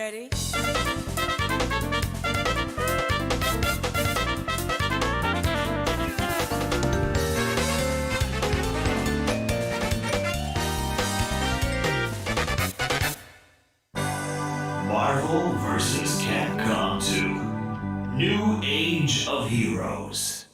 Ready? Marvel vs. Capcom 2. New Age of Heroes.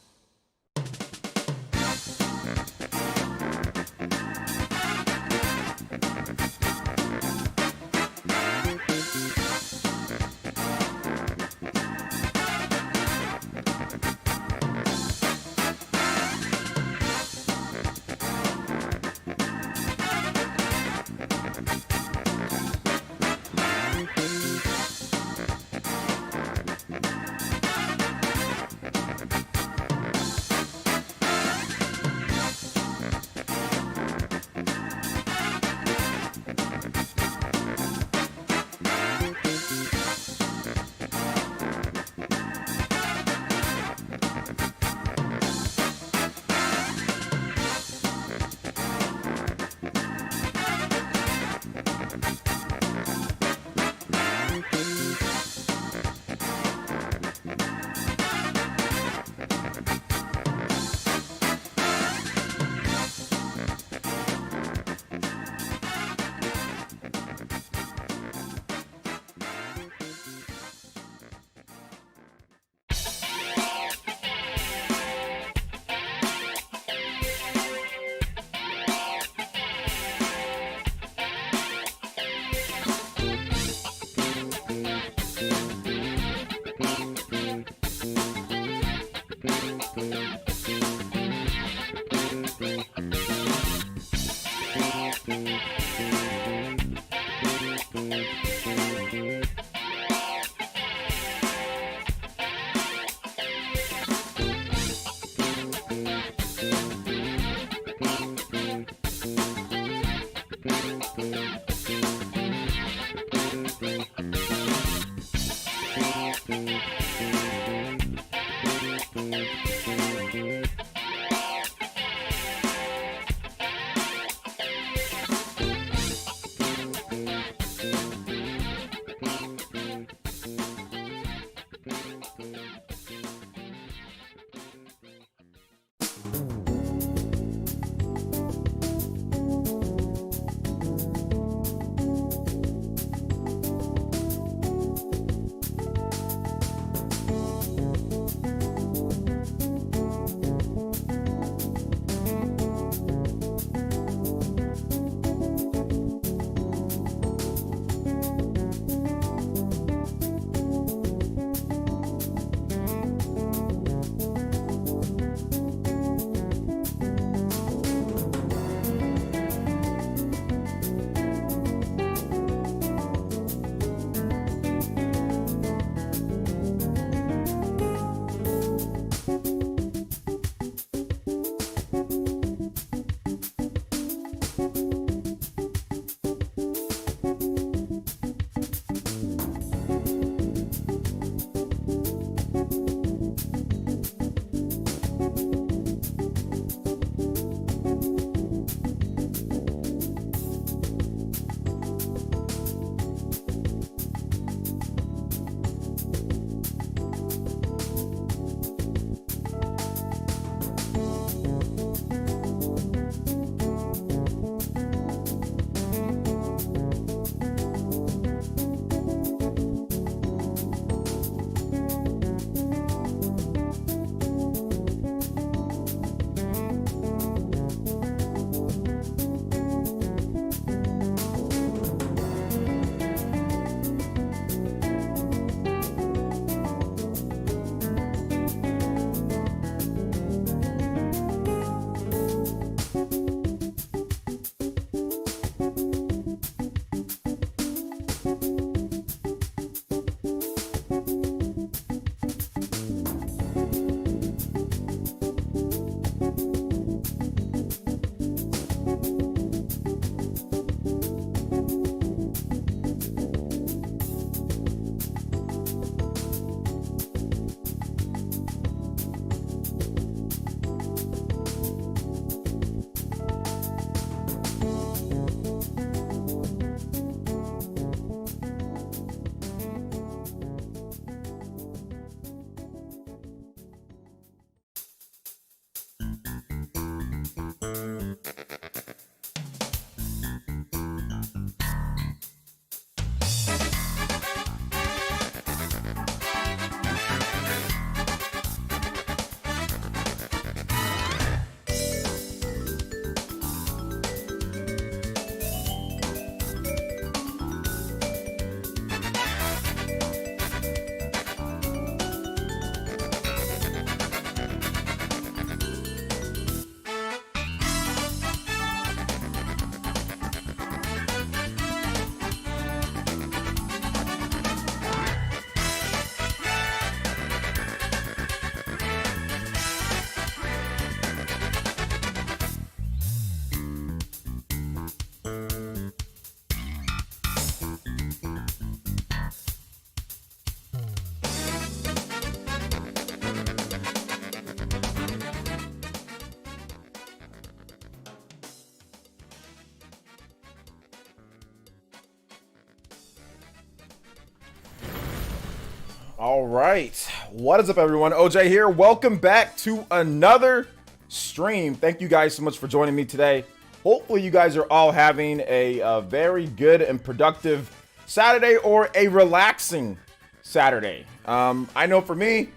All right, what is up, everyone? OJ here. Welcome back to another stream. Thank you guys so much for joining me today. Hopefully you guys are all having a very good and productive Saturday, or a relaxing Saturday. I know for me,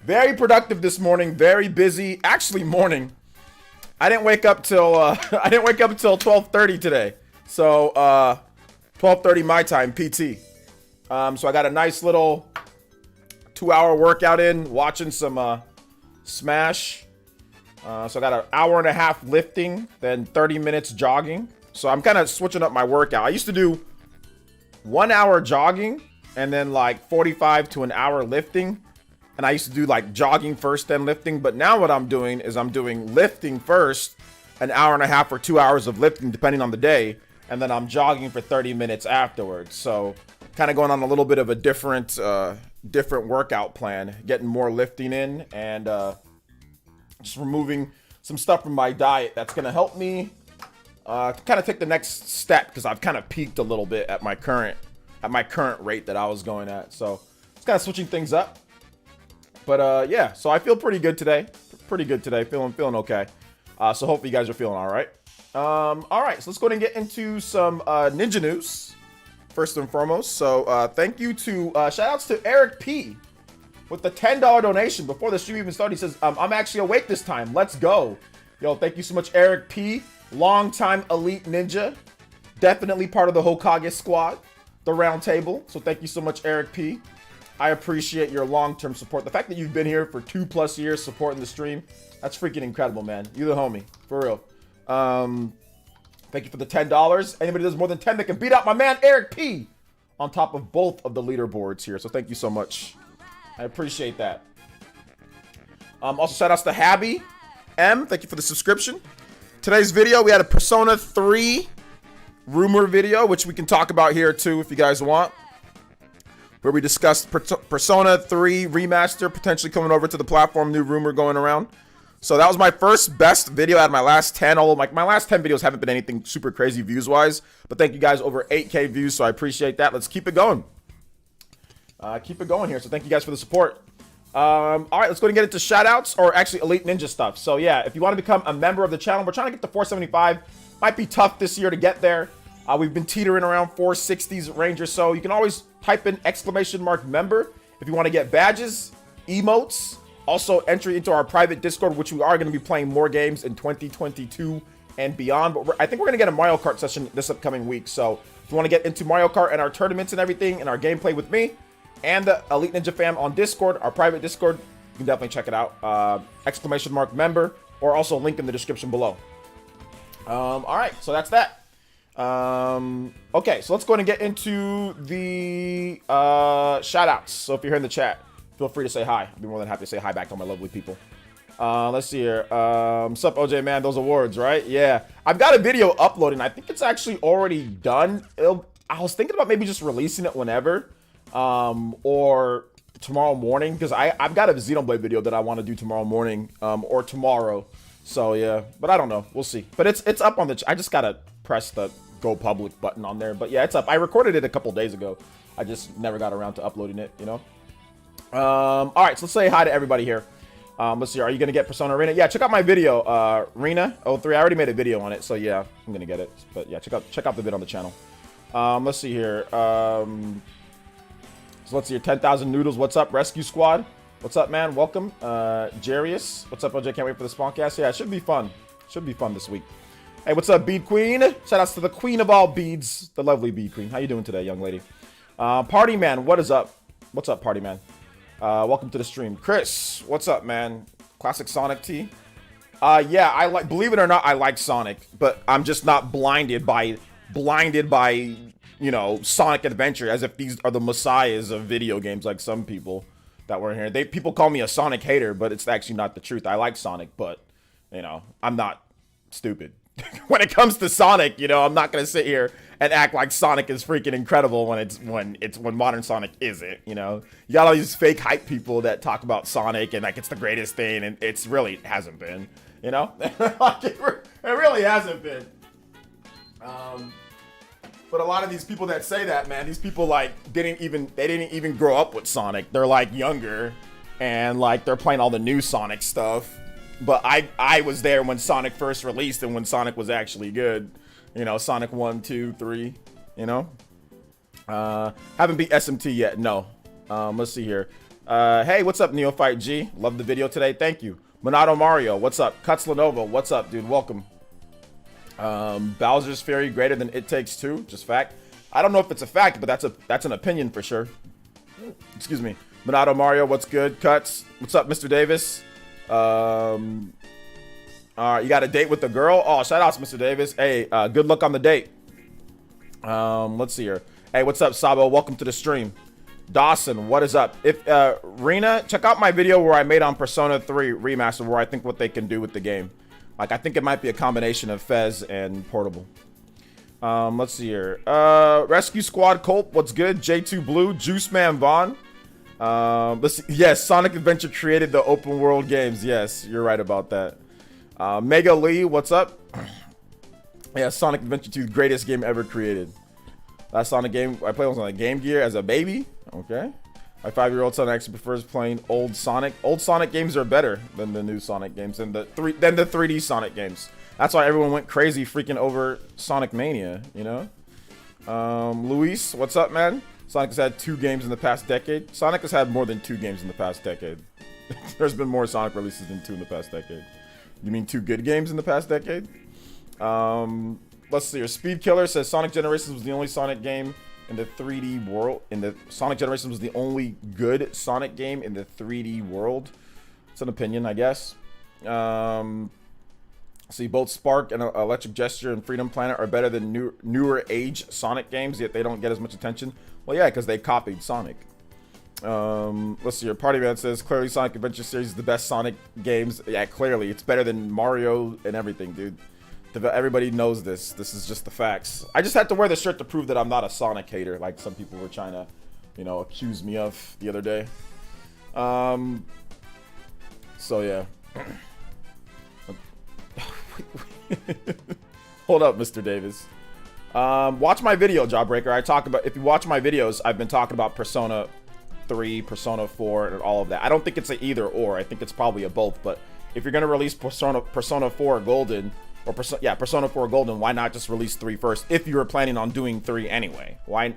very productive this morning, very busy. Actually, morning. I didn't wake up till 12:30 today. So 12:30 my time, PT. So I got a nice little 2-hour workout in, watching some Smash. So I got an hour and a half lifting, then 30 minutes jogging. So I'm kind of switching up my workout. I used to do 1 hour jogging and then like 45 to an hour lifting. And I used to do like jogging first, then lifting. But now what I'm doing is I'm doing lifting first, an hour and a half or 2 hours of lifting, depending on the day. And then I'm jogging for 30 minutes afterwards. So kind of going on a little bit of a different workout plan, getting more lifting in, and just removing some stuff from my diet that's going to help me kind of take the next step, because I've kind of peaked a little bit at my current rate that I was going at. So it's kind of switching things up. But yeah, so I feel pretty good today. Feeling okay. So hopefully you guys are feeling all right. All right, so let's go ahead and get into some Ninja news first and foremost. So thank you to shout outs to Eric P with the $10 donation before the stream even started. He says, I'm actually awake this time. Let's go. Yo, thank you so much, Eric P. Longtime elite ninja. Definitely part of the Hokage squad, the round table. So thank you so much, Eric P. I appreciate your long-term support. The fact that you've been here for 2+ years supporting the stream, that's freaking incredible, man. You the homie, for real. Thank you for the $10. Anybody does more than 10 that can beat out my man, Eric P, on top of both of the leaderboards here. So thank you so much. I appreciate that. Also, shout outs to Habby M. Thank you for the subscription. Today's video, we had a Persona 3 rumor video, which we can talk about here too if you guys want, where we discussed Persona 3 remaster potentially coming over to the platform, new rumor going around. So that was my first best video out of my last 10, although my last 10 videos haven't been anything super crazy views-wise. But thank you guys, over 8K views, so I appreciate that. Let's keep it going. Keep it going here, so thank you guys for the support. All right, let's go ahead and get into shout-outs, or actually Elite Ninja stuff. So yeah, if you want to become a member of the channel, we're trying to get to 475. Might be tough this year to get there. We've been teetering around 460s range or so. You can always type in !member if you want to get badges, emotes, also entry into our private Discord, which we are going to be playing more games in 2022 and beyond. But I think we're going to get a Mario Kart session this upcoming week. So if you want to get into Mario Kart and our tournaments and everything and our gameplay with me and the Elite Ninja fam on Discord, our private Discord, you can definitely check it out. !member, or also link in the description below. All right, so that's that. Okay, so let's go ahead and get into the shout outs. So if you're here in the chat, feel free to say hi. I'd be more than happy to say hi back to all my lovely people. Let's see here. Sup, OJ, man, those awards, right? Yeah, I've got a video uploading. I think it's actually already done. I was thinking about maybe just releasing it whenever, or tomorrow morning, because I've got a Xenoblade video that I want to do tomorrow morning, or tomorrow. So yeah, but I don't know. We'll see. But it's up on the. I just gotta press the go public button on there. But yeah, it's up. I recorded it a couple days ago. I just never got around to uploading it, you know. All right, so let's say hi to everybody here. Let's see, are you gonna get Persona Arena? Yeah, check out my video, Rena 03. I already made a video on it, so yeah, I'm gonna get it. But yeah, check out the vid on the channel. Let's see here. So let's see here. 10,000 Noodles. What's up, Rescue Squad? What's up, man? Welcome. Jarius. What's up, OJ? Can't wait for the Spawncast. Yeah, it should be fun. Should be fun this week. Hey, what's up, Bead Queen? Shout outs to the queen of all beads, the lovely Bead Queen. How you doing today, young lady? Party Man, what is up? What's up, Party Man? Welcome to the stream. Chris, what's up, man? Classic Sonic T. Yeah, I like, believe it or not, I like Sonic, but I'm just not blinded by, you know, Sonic Adventure, as if these are the messiahs of video games, like some people that were here. People call me a Sonic hater, but it's actually not the truth. I like Sonic, but, you know, I'm not stupid. When it comes to Sonic, you know, I'm not gonna sit here and act like Sonic is freaking incredible when modern Sonic isn't. You know, you got all these fake hype people that talk about Sonic and like it's the greatest thing, and it's really hasn't been. You know, like it really hasn't been. But a lot of these people that say that, man, these people like didn't even grow up with Sonic. They're like younger, and like they're playing all the new Sonic stuff. But I was there when Sonic first released and when Sonic was actually good. You know, Sonic 1, 2, 3. You know. Haven't beat SMT yet. No. Let's see here. Hey, what's up, Neophyte G? Love the video today. Thank you. Monato Mario, what's up? Cuts Lenovo, what's up, dude? Welcome. Bowser's Fury greater than It Takes Two, just fact. I don't know if it's a fact, but that's an opinion for sure. Excuse me. Monato Mario, what's good? Cuts, what's up, Mr. Davis? All right, you got a date with the girl? Oh, shout out to Mr. Davis. Hey, good luck on the date. Let's see here. Hey, what's up, Sabo? Welcome to the stream. Dawson, what is up? If Rena, check out my video where I made on Persona 3 Remastered, where I think what they can do with the game. Like, I think it might be a combination of Fez and Portable. Let's see here. Rescue Squad Colt, what's good? J2 Blue, Juice Man Vaughn. Let's see. Yes, Sonic Adventure created the open world games. Yes, you're right about that. Mega Lee, what's up? Yeah, Sonic Adventure 2, greatest game ever created. Last Sonic game I played was on a Game Gear as a baby. Okay. My 5-year-old son actually prefers playing old Sonic. Old Sonic games are better than the new Sonic games and the 3D Sonic games. That's why everyone went crazy freaking over Sonic Mania, you know? Luis, what's up, man? Sonic has had 2 games in the past decade. Sonic has had more than 2 games in the past decade. There's been more Sonic releases than 2 in the past decade. You mean 2 good games in the past decade? Let's see here. Speed Killer says Sonic Generations was the only Sonic game in the 3D world. Sonic Generations was the only good Sonic game in the 3D world. It's an opinion, I guess. See, both Spark and Electric Gesture and Freedom Planet are better than newer age Sonic games, yet they don't get as much attention. Well, yeah, because they copied Sonic. Let's see here. Party Man says clearly Sonic Adventure series is the best Sonic games. Yeah, clearly it's better than Mario and everything, dude. Everybody knows this. This is just the facts. I just had to wear the shirt to prove that I'm not a Sonic hater, like some people were trying to, you know, accuse me of the other day. So yeah. Hold up, Mr. Davis. Watch my video, Jawbreaker. I talk about, if you watch my videos, I've been talking about Persona 3, Persona 4, and all of that. I don't think it's a either or. I think it's probably a both. But if you're gonna release Persona 4 Golden, or Persona 4 Golden, why not just release 3 first? If you were planning on doing 3 anyway, why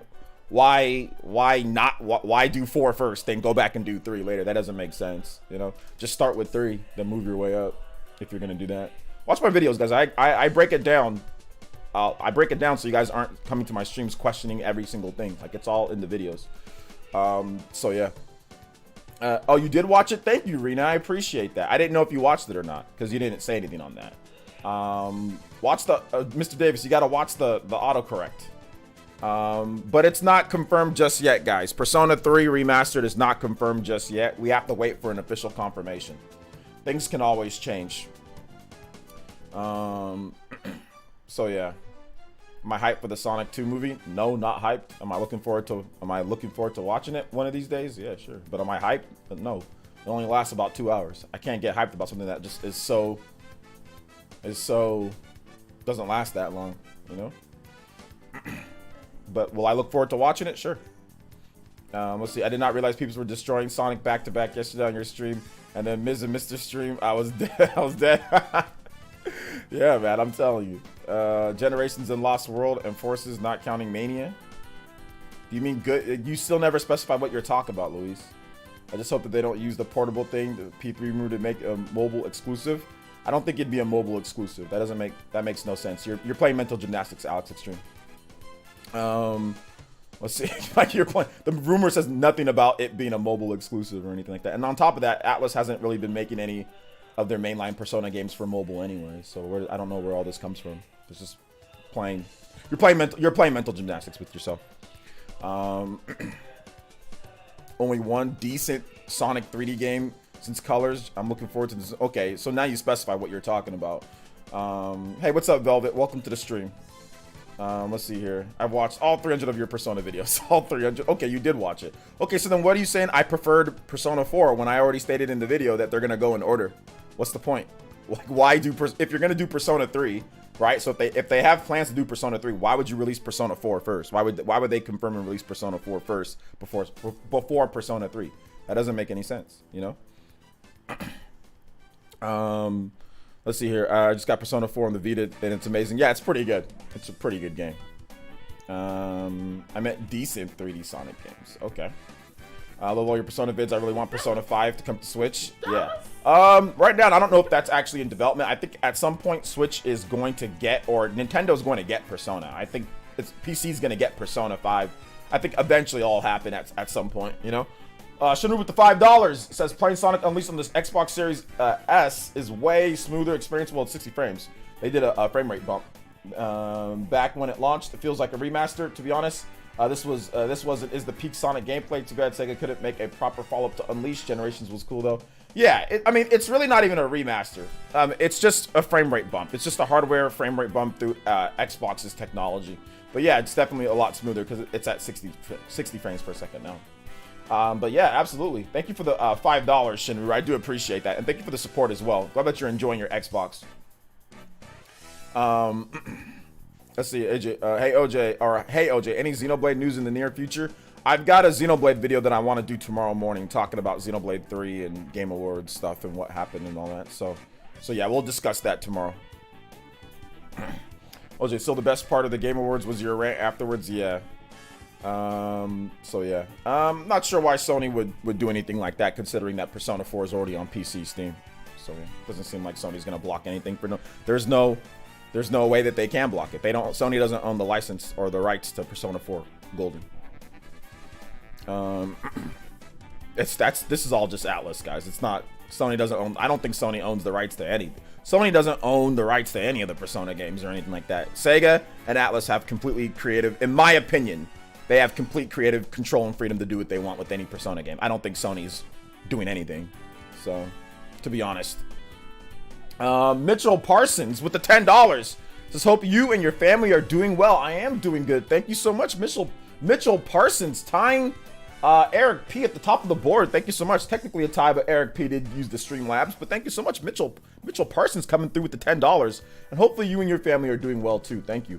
do 4 first, then go back and do 3 later? That doesn't make sense. You know, just start with 3, then move your way up. If you're gonna do that, watch my videos, guys. I break it down. I break it down so you guys aren't coming to my streams questioning every single thing. Like, it's all in the videos. So yeah. Oh, you did watch it? Thank you, Rena. I appreciate that. I didn't know if you watched it or not because you didn't say anything on that. Watch the Mr. Davis. You gotta watch the autocorrect. But it's not confirmed just yet, guys. Persona 3 Remastered is not confirmed just yet. We have to wait for an official confirmation. Things can always change. So yeah. Am I hyped for the Sonic 2 movie? No, not hyped. Am I looking forward to watching it one of these days? Yeah, sure. But am I hyped? No. It only lasts about 2 hours. I can't get hyped about something that just is so doesn't last that long, you know? But will I look forward to watching it? Sure. Let's see. I did not realize people were destroying Sonic back to back yesterday on your stream, and then Ms. and Mr. stream, I was dead. I was dead. Yeah, man, I'm telling you. Generations in Lost World and Forces, not counting Mania. Do you mean good? You still never specify what you're talking about, Luis. I just hope that they don't use the portable thing, the P3 move, to make a mobile exclusive. I don't think it'd be a mobile exclusive. That makes no sense. You're playing mental gymnastics, Alex Extreme. Let's see. Like, you're playing. The rumor says nothing about it being a mobile exclusive or anything like that. And on top of that, Atlas hasn't really been making any of their mainline Persona games for mobile anyway. So I don't know where all this comes from. It's just playing. You're playing mental gymnastics with yourself. Only one decent Sonic 3D game since Colors. I'm looking forward to this. Okay, so now you specify what you're talking about. Hey, what's up, Velvet? Welcome to the stream. Let's see here. I've watched all 300 of your Persona videos. All 300. Okay, you did watch it. Okay, so then what are you saying? I preferred Persona 4 when I already stated in the video that they're gonna go in order. What's the point? Like, why do if you're gonna do Persona 3, right? So if they have plans to do Persona 3, why would you release Persona 4 first? Why would they confirm and release Persona 4 first before Persona 3? That doesn't make any sense, you know? Let's see here. I just got Persona 4 on the Vita, and it's amazing. Yeah, it's pretty good. It's a pretty good game. I meant decent 3D Sonic games. Okay. I love all your Persona vids. I really want Persona 5 to come to Switch. Yeah. Right now, I don't know if that's actually in development. I think at some point Switch is going to get, or Nintendo's going to get Persona. I think PC's going to get Persona 5. I think eventually it'll happen at some point, you know? Shinru with the $5 says playing Sonic Unleashed on this Xbox Series S is way smoother experience. Well, it's 60 frames. They did a frame rate bump back when it launched. It feels like a remaster, to be honest. This is the peak Sonic gameplay. Too bad Sega couldn't make a proper follow-up to Unleashed. Generations was cool though. Yeah, I mean, it's really not even a remaster. It's just a frame rate bump. It's just a hardware frame rate bump through Xbox's technology. But yeah, it's definitely a lot smoother because it's at 60 frames per second now. But yeah, absolutely. Thank you for the $5, Shinru. I do appreciate that, and thank you for the support as well. Glad that you're enjoying your Xbox. Let's see, AJ. Hey OJ, any Xenoblade news in the near future? I've got a Xenoblade video that I want to do tomorrow morning, talking about Xenoblade 3 and Game Awards stuff and what happened and all that. So yeah, we'll discuss that tomorrow. OJ, still the best part of the Game Awards was your rant afterwards. Yeah. So yeah, not sure why Sony would do anything like that, considering that Persona 4 is already on PC Steam. So yeah, doesn't seem like Sony's gonna block anything for there's no way that they can block it. Sony doesn't own the license or the rights to Persona 4 Golden. This is all just Atlas, guys. It's not, Sony doesn't own, I don't think Sony owns the rights to any. Sony doesn't own the rights to any of the Persona games or anything like that. Sega and Atlas have completely creative, in my opinion, they have complete creative control and freedom to do what they want with any Persona game. I don't think Sony's doing anything. So, to be honest. Mitchell Parsons with the $10. Just hope you and your family are doing well. I am doing good. Thank you so much, Mitchell Parsons. Tying Eric P at the top of the board. Thank you so much. Technically a tie, but Eric P did use the Streamlabs. But thank you so much, Mitchell Parsons, coming through with the $10. And hopefully you and your family are doing well too. Thank you.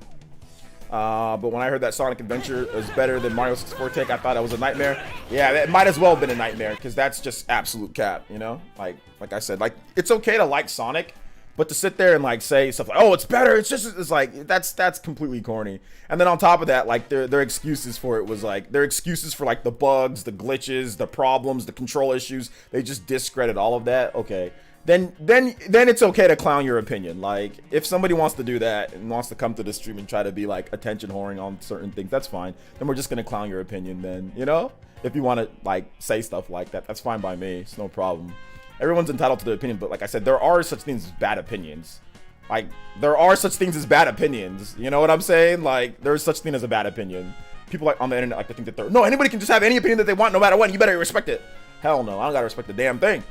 But when I heard that Sonic Adventure is better than Mario 64 take, I thought it was a nightmare. Yeah, it might as well have been a nightmare, because that's just absolute cap, you know? Like I said, like, it's okay to like Sonic, but to sit there and like say stuff like, oh, it's better, it's like, that's completely corny. And then on top of that, like, their excuses for it was like, their excuses for like the bugs, the glitches, the problems, the control issues, they just discredit all of that. Okay. Then it's okay to clown your opinion. Like, if somebody wants to do that and wants to come to the stream and try to be like attention whoring on certain things, that's fine. Then we're just gonna clown your opinion then, you know? If you want to like say stuff like that, that's fine by me. It's no problem. Everyone's entitled to their opinion, but like I said, there are such things as bad opinions. Like, there are such things as bad opinions. You know what I'm saying? Like, there's such thing as a bad opinion. People like on the internet like to think that no, anybody can just have any opinion that they want no matter what. You better respect it. Hell no, I don't gotta respect the damn thing.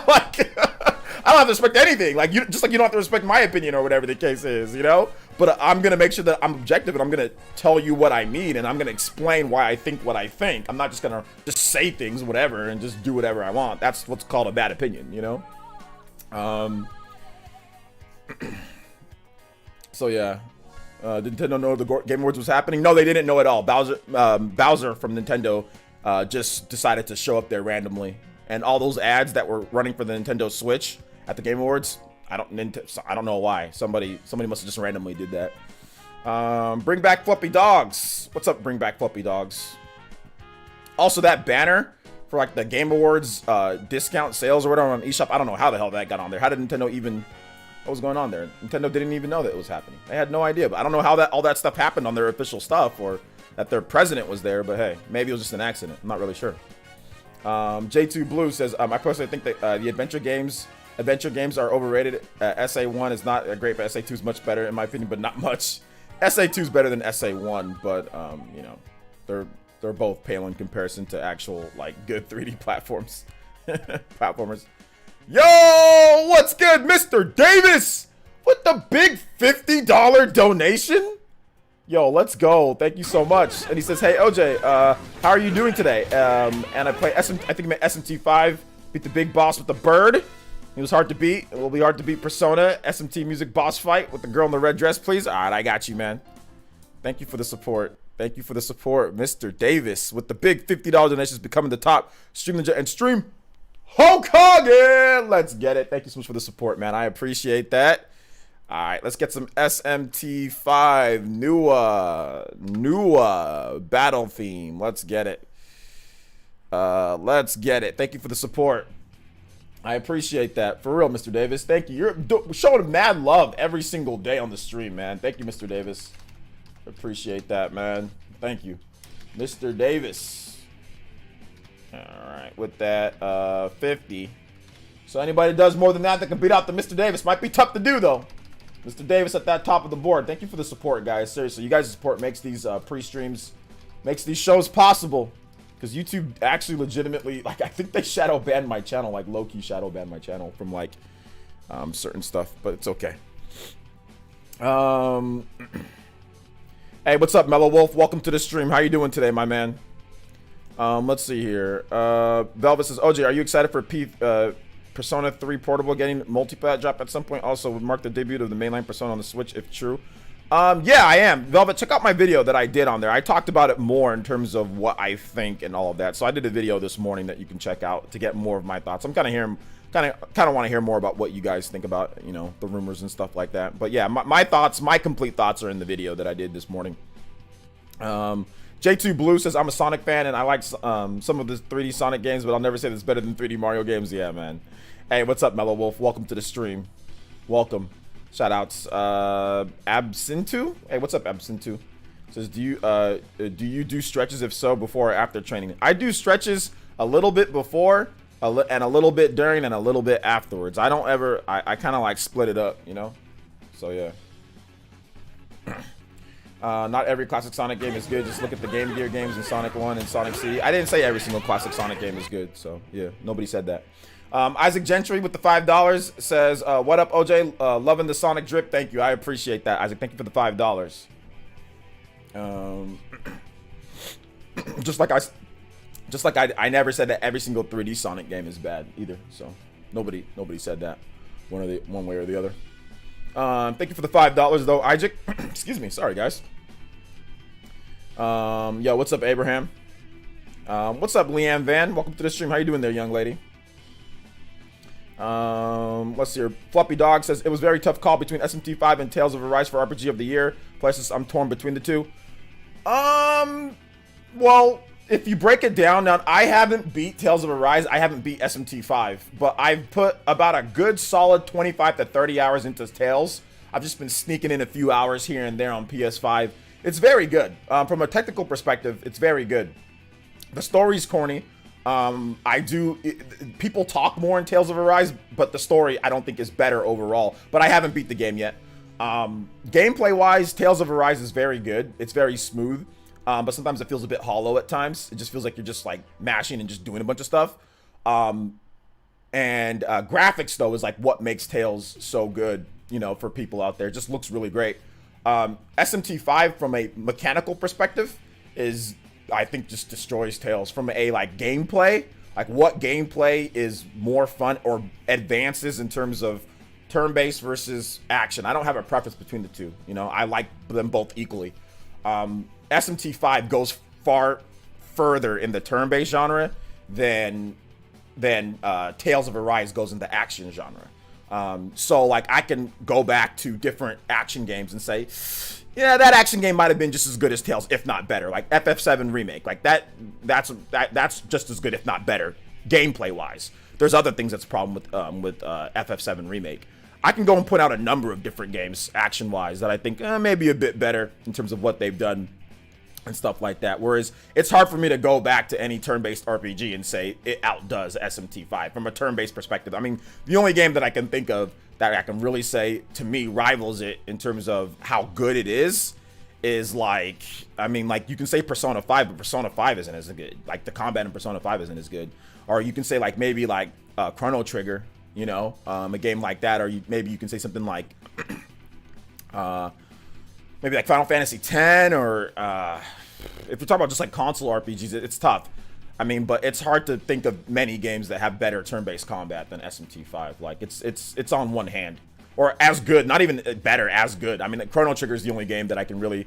Like, I don't have to respect anything. Like, you just like you don't have to respect my opinion or whatever the case is, you know? But I'm gonna make sure that I'm objective, and I'm gonna tell you what I mean, and I'm gonna explain why I think what I think. I'm not just gonna just say things, whatever, and just do whatever I want. That's what's called a bad opinion, you know? So yeah. Did Nintendo know the Game Awards was happening? No, they didn't know at all. Bowser from Nintendo just decided to show up there randomly, and all those ads that were running for the Nintendo Switch at the Game Awards, I don't know why. Somebody must have just randomly did that. Bring back Fluffy Dogs. What's up, Bring Back Fluffy Dogs? Also, that banner for like the Game Awards discount sales or whatever on eShop, I don't know how the hell that got on there. How did Nintendo even, what was going on there? Nintendo didn't even know that it was happening. They had no idea, but I don't know how all that stuff happened on their official stuff, or that their president was there, but hey, maybe it was just an accident. I'm not really sure. J2 Blue says, I personally think that the adventure games are overrated. SA1 is not great, but SA2 is much better in my opinion, but not much. SA2 is better than SA1, but you know, they're both pale in comparison to actual like good 3D platforms. Platformers. Yo, what's good, Mr. Davis? With the big $50 donation? Yo, let's go. Thank you so much. And he says, hey, OJ, how are you doing today? And I play I think I meant SMT5, beat the big boss with the bird. He was hard to beat. It will be hard to beat Persona. SMT Music boss fight with the girl in the red dress, please. All right, I got you, man. Thank you for the support. Thank you for the support, Mr. Davis, with the big $50 donations, becoming the top stream ninja and stream Hulk Hogan. Let's get it. Thank you so much for the support, man. I appreciate that. All right, let's get some SMT5 Nua battle theme. Let's get it. Let's get it. Thank you for the support. I appreciate that. For real, Mr. Davis. Thank you. You're showing mad love every single day on the stream, man. Thank you, Mr. Davis. Appreciate that, man. Thank you, Mr. Davis. All right, with that 50. So anybody does more than that can beat out the Mr. Davis. Might be tough to do, though. Mr. Davis at that top of the board. Thank you for the support, guys. Seriously, you guys' support makes these pre-streams, makes these shows possible. Because YouTube actually legitimately, like, I think they shadow banned my channel, like low-key shadow banned my channel from like certain stuff, but it's okay. Hey, what's up, Mellow Wolf? Welcome to the stream. How you doing today, my man? Let's see here. Velvet says, OJ, are you excited for Persona 3 Portable getting multiplayer drop at some point? Also, would mark the debut of the mainline Persona on the Switch, if true. Yeah, I am. Velvet, check out my video that I did on there. I talked about it more in terms of what I think and all of that. So I did a video this morning that you can check out to get more of my thoughts. I'm kind of want to hear more about what you guys think about, you know, the rumors and stuff like that. But yeah, my thoughts, my complete thoughts are in the video that I did this morning. J2 Blue says, I'm a Sonic fan and I like some of the 3D Sonic games, but I'll never say that's better than 3D Mario games. Yeah, man. Hey, what's up, Mellow Wolf? Welcome to the stream. Welcome. Shout outs. Absintu? Hey, what's up, Absintu? Says, do you do stretches? If so, before or after training? I do stretches a little bit before and a little bit during and a little bit afterwards. I don't ever, I kind of like split it up, you know? So yeah. Not every classic Sonic game is good. Just look at the Game Gear games in Sonic 1 and Sonic CD. I didn't say every single classic Sonic game is good. So yeah, nobody said that. Isaac Gentry with the $5 says, what up, OJ? Loving the Sonic drip. Thank you. I appreciate that, Isaac. Thank you for the $5. Just like I never said that every single 3D Sonic game is bad either. So nobody said that one way or the other. Thank you for the $5 though, Isaac. Excuse me. Sorry, guys. Yo, what's up, Abraham? What's up, Leanne Van? Welcome to the stream. How you doing there, young lady? Let's see here. Floppy Dog says, it was very tough call between SMT5 and Tales of Arise for RPG of the Year. Plus, I'm torn between the two. Well, if you break it down, now I haven't beat Tales of Arise. I haven't beat SMT5, but I've put about a good solid 25 to 30 hours into Tales. I've just been sneaking in a few hours here and there on PS5. It's very good. From a technical perspective, it's very good. The story's corny. People talk more in Tales of Arise, but the story I don't think is better overall, but I haven't beat the game yet. Gameplay wise, Tales of Arise is very good. It's very smooth, but sometimes it feels a bit hollow at times. It just feels like you're just like mashing and just doing a bunch of stuff. Graphics though is like what makes Tales so good, you know, for people out there. It just looks really great. SMT5 from a mechanical perspective is, I think, just destroys Tales from a like gameplay, like what gameplay is more fun or advances in terms of turn-based versus action. I don't have a preference between the two, you know. I like them both equally. SMT5 goes far further in the turn-based genre than Tales of Arise goes into action genre. So like I can go back to different action games and say, yeah, that action game might have been just as good as Tales, if not better. Like FF7 Remake, like that's just as good, if not better, gameplay wise. There's other things that's a problem with FF7 Remake. I can go and put out a number of different games action wise that I think maybe a bit better in terms of what they've done and stuff like that. Whereas it's hard for me to go back to any turn-based RPG and say it outdoes SMT5 from a turn-based perspective. I mean, the only game that I can think of that I can really say to me rivals it in terms of how good it is like, I mean, like you can say Persona 5, but Persona 5 isn't as good. Like the combat in Persona 5 isn't as good. Or you can say like maybe like Chrono Trigger, you know, a game like that. Or maybe you can say something like maybe like Final Fantasy X, or if you're talking about just like console RPGs, it's tough. I mean, but it's hard to think of many games that have better turn-based combat than SMT5. Like it's on one hand, or as good, not even better, as good. I mean, Chrono Trigger is the only game that I can really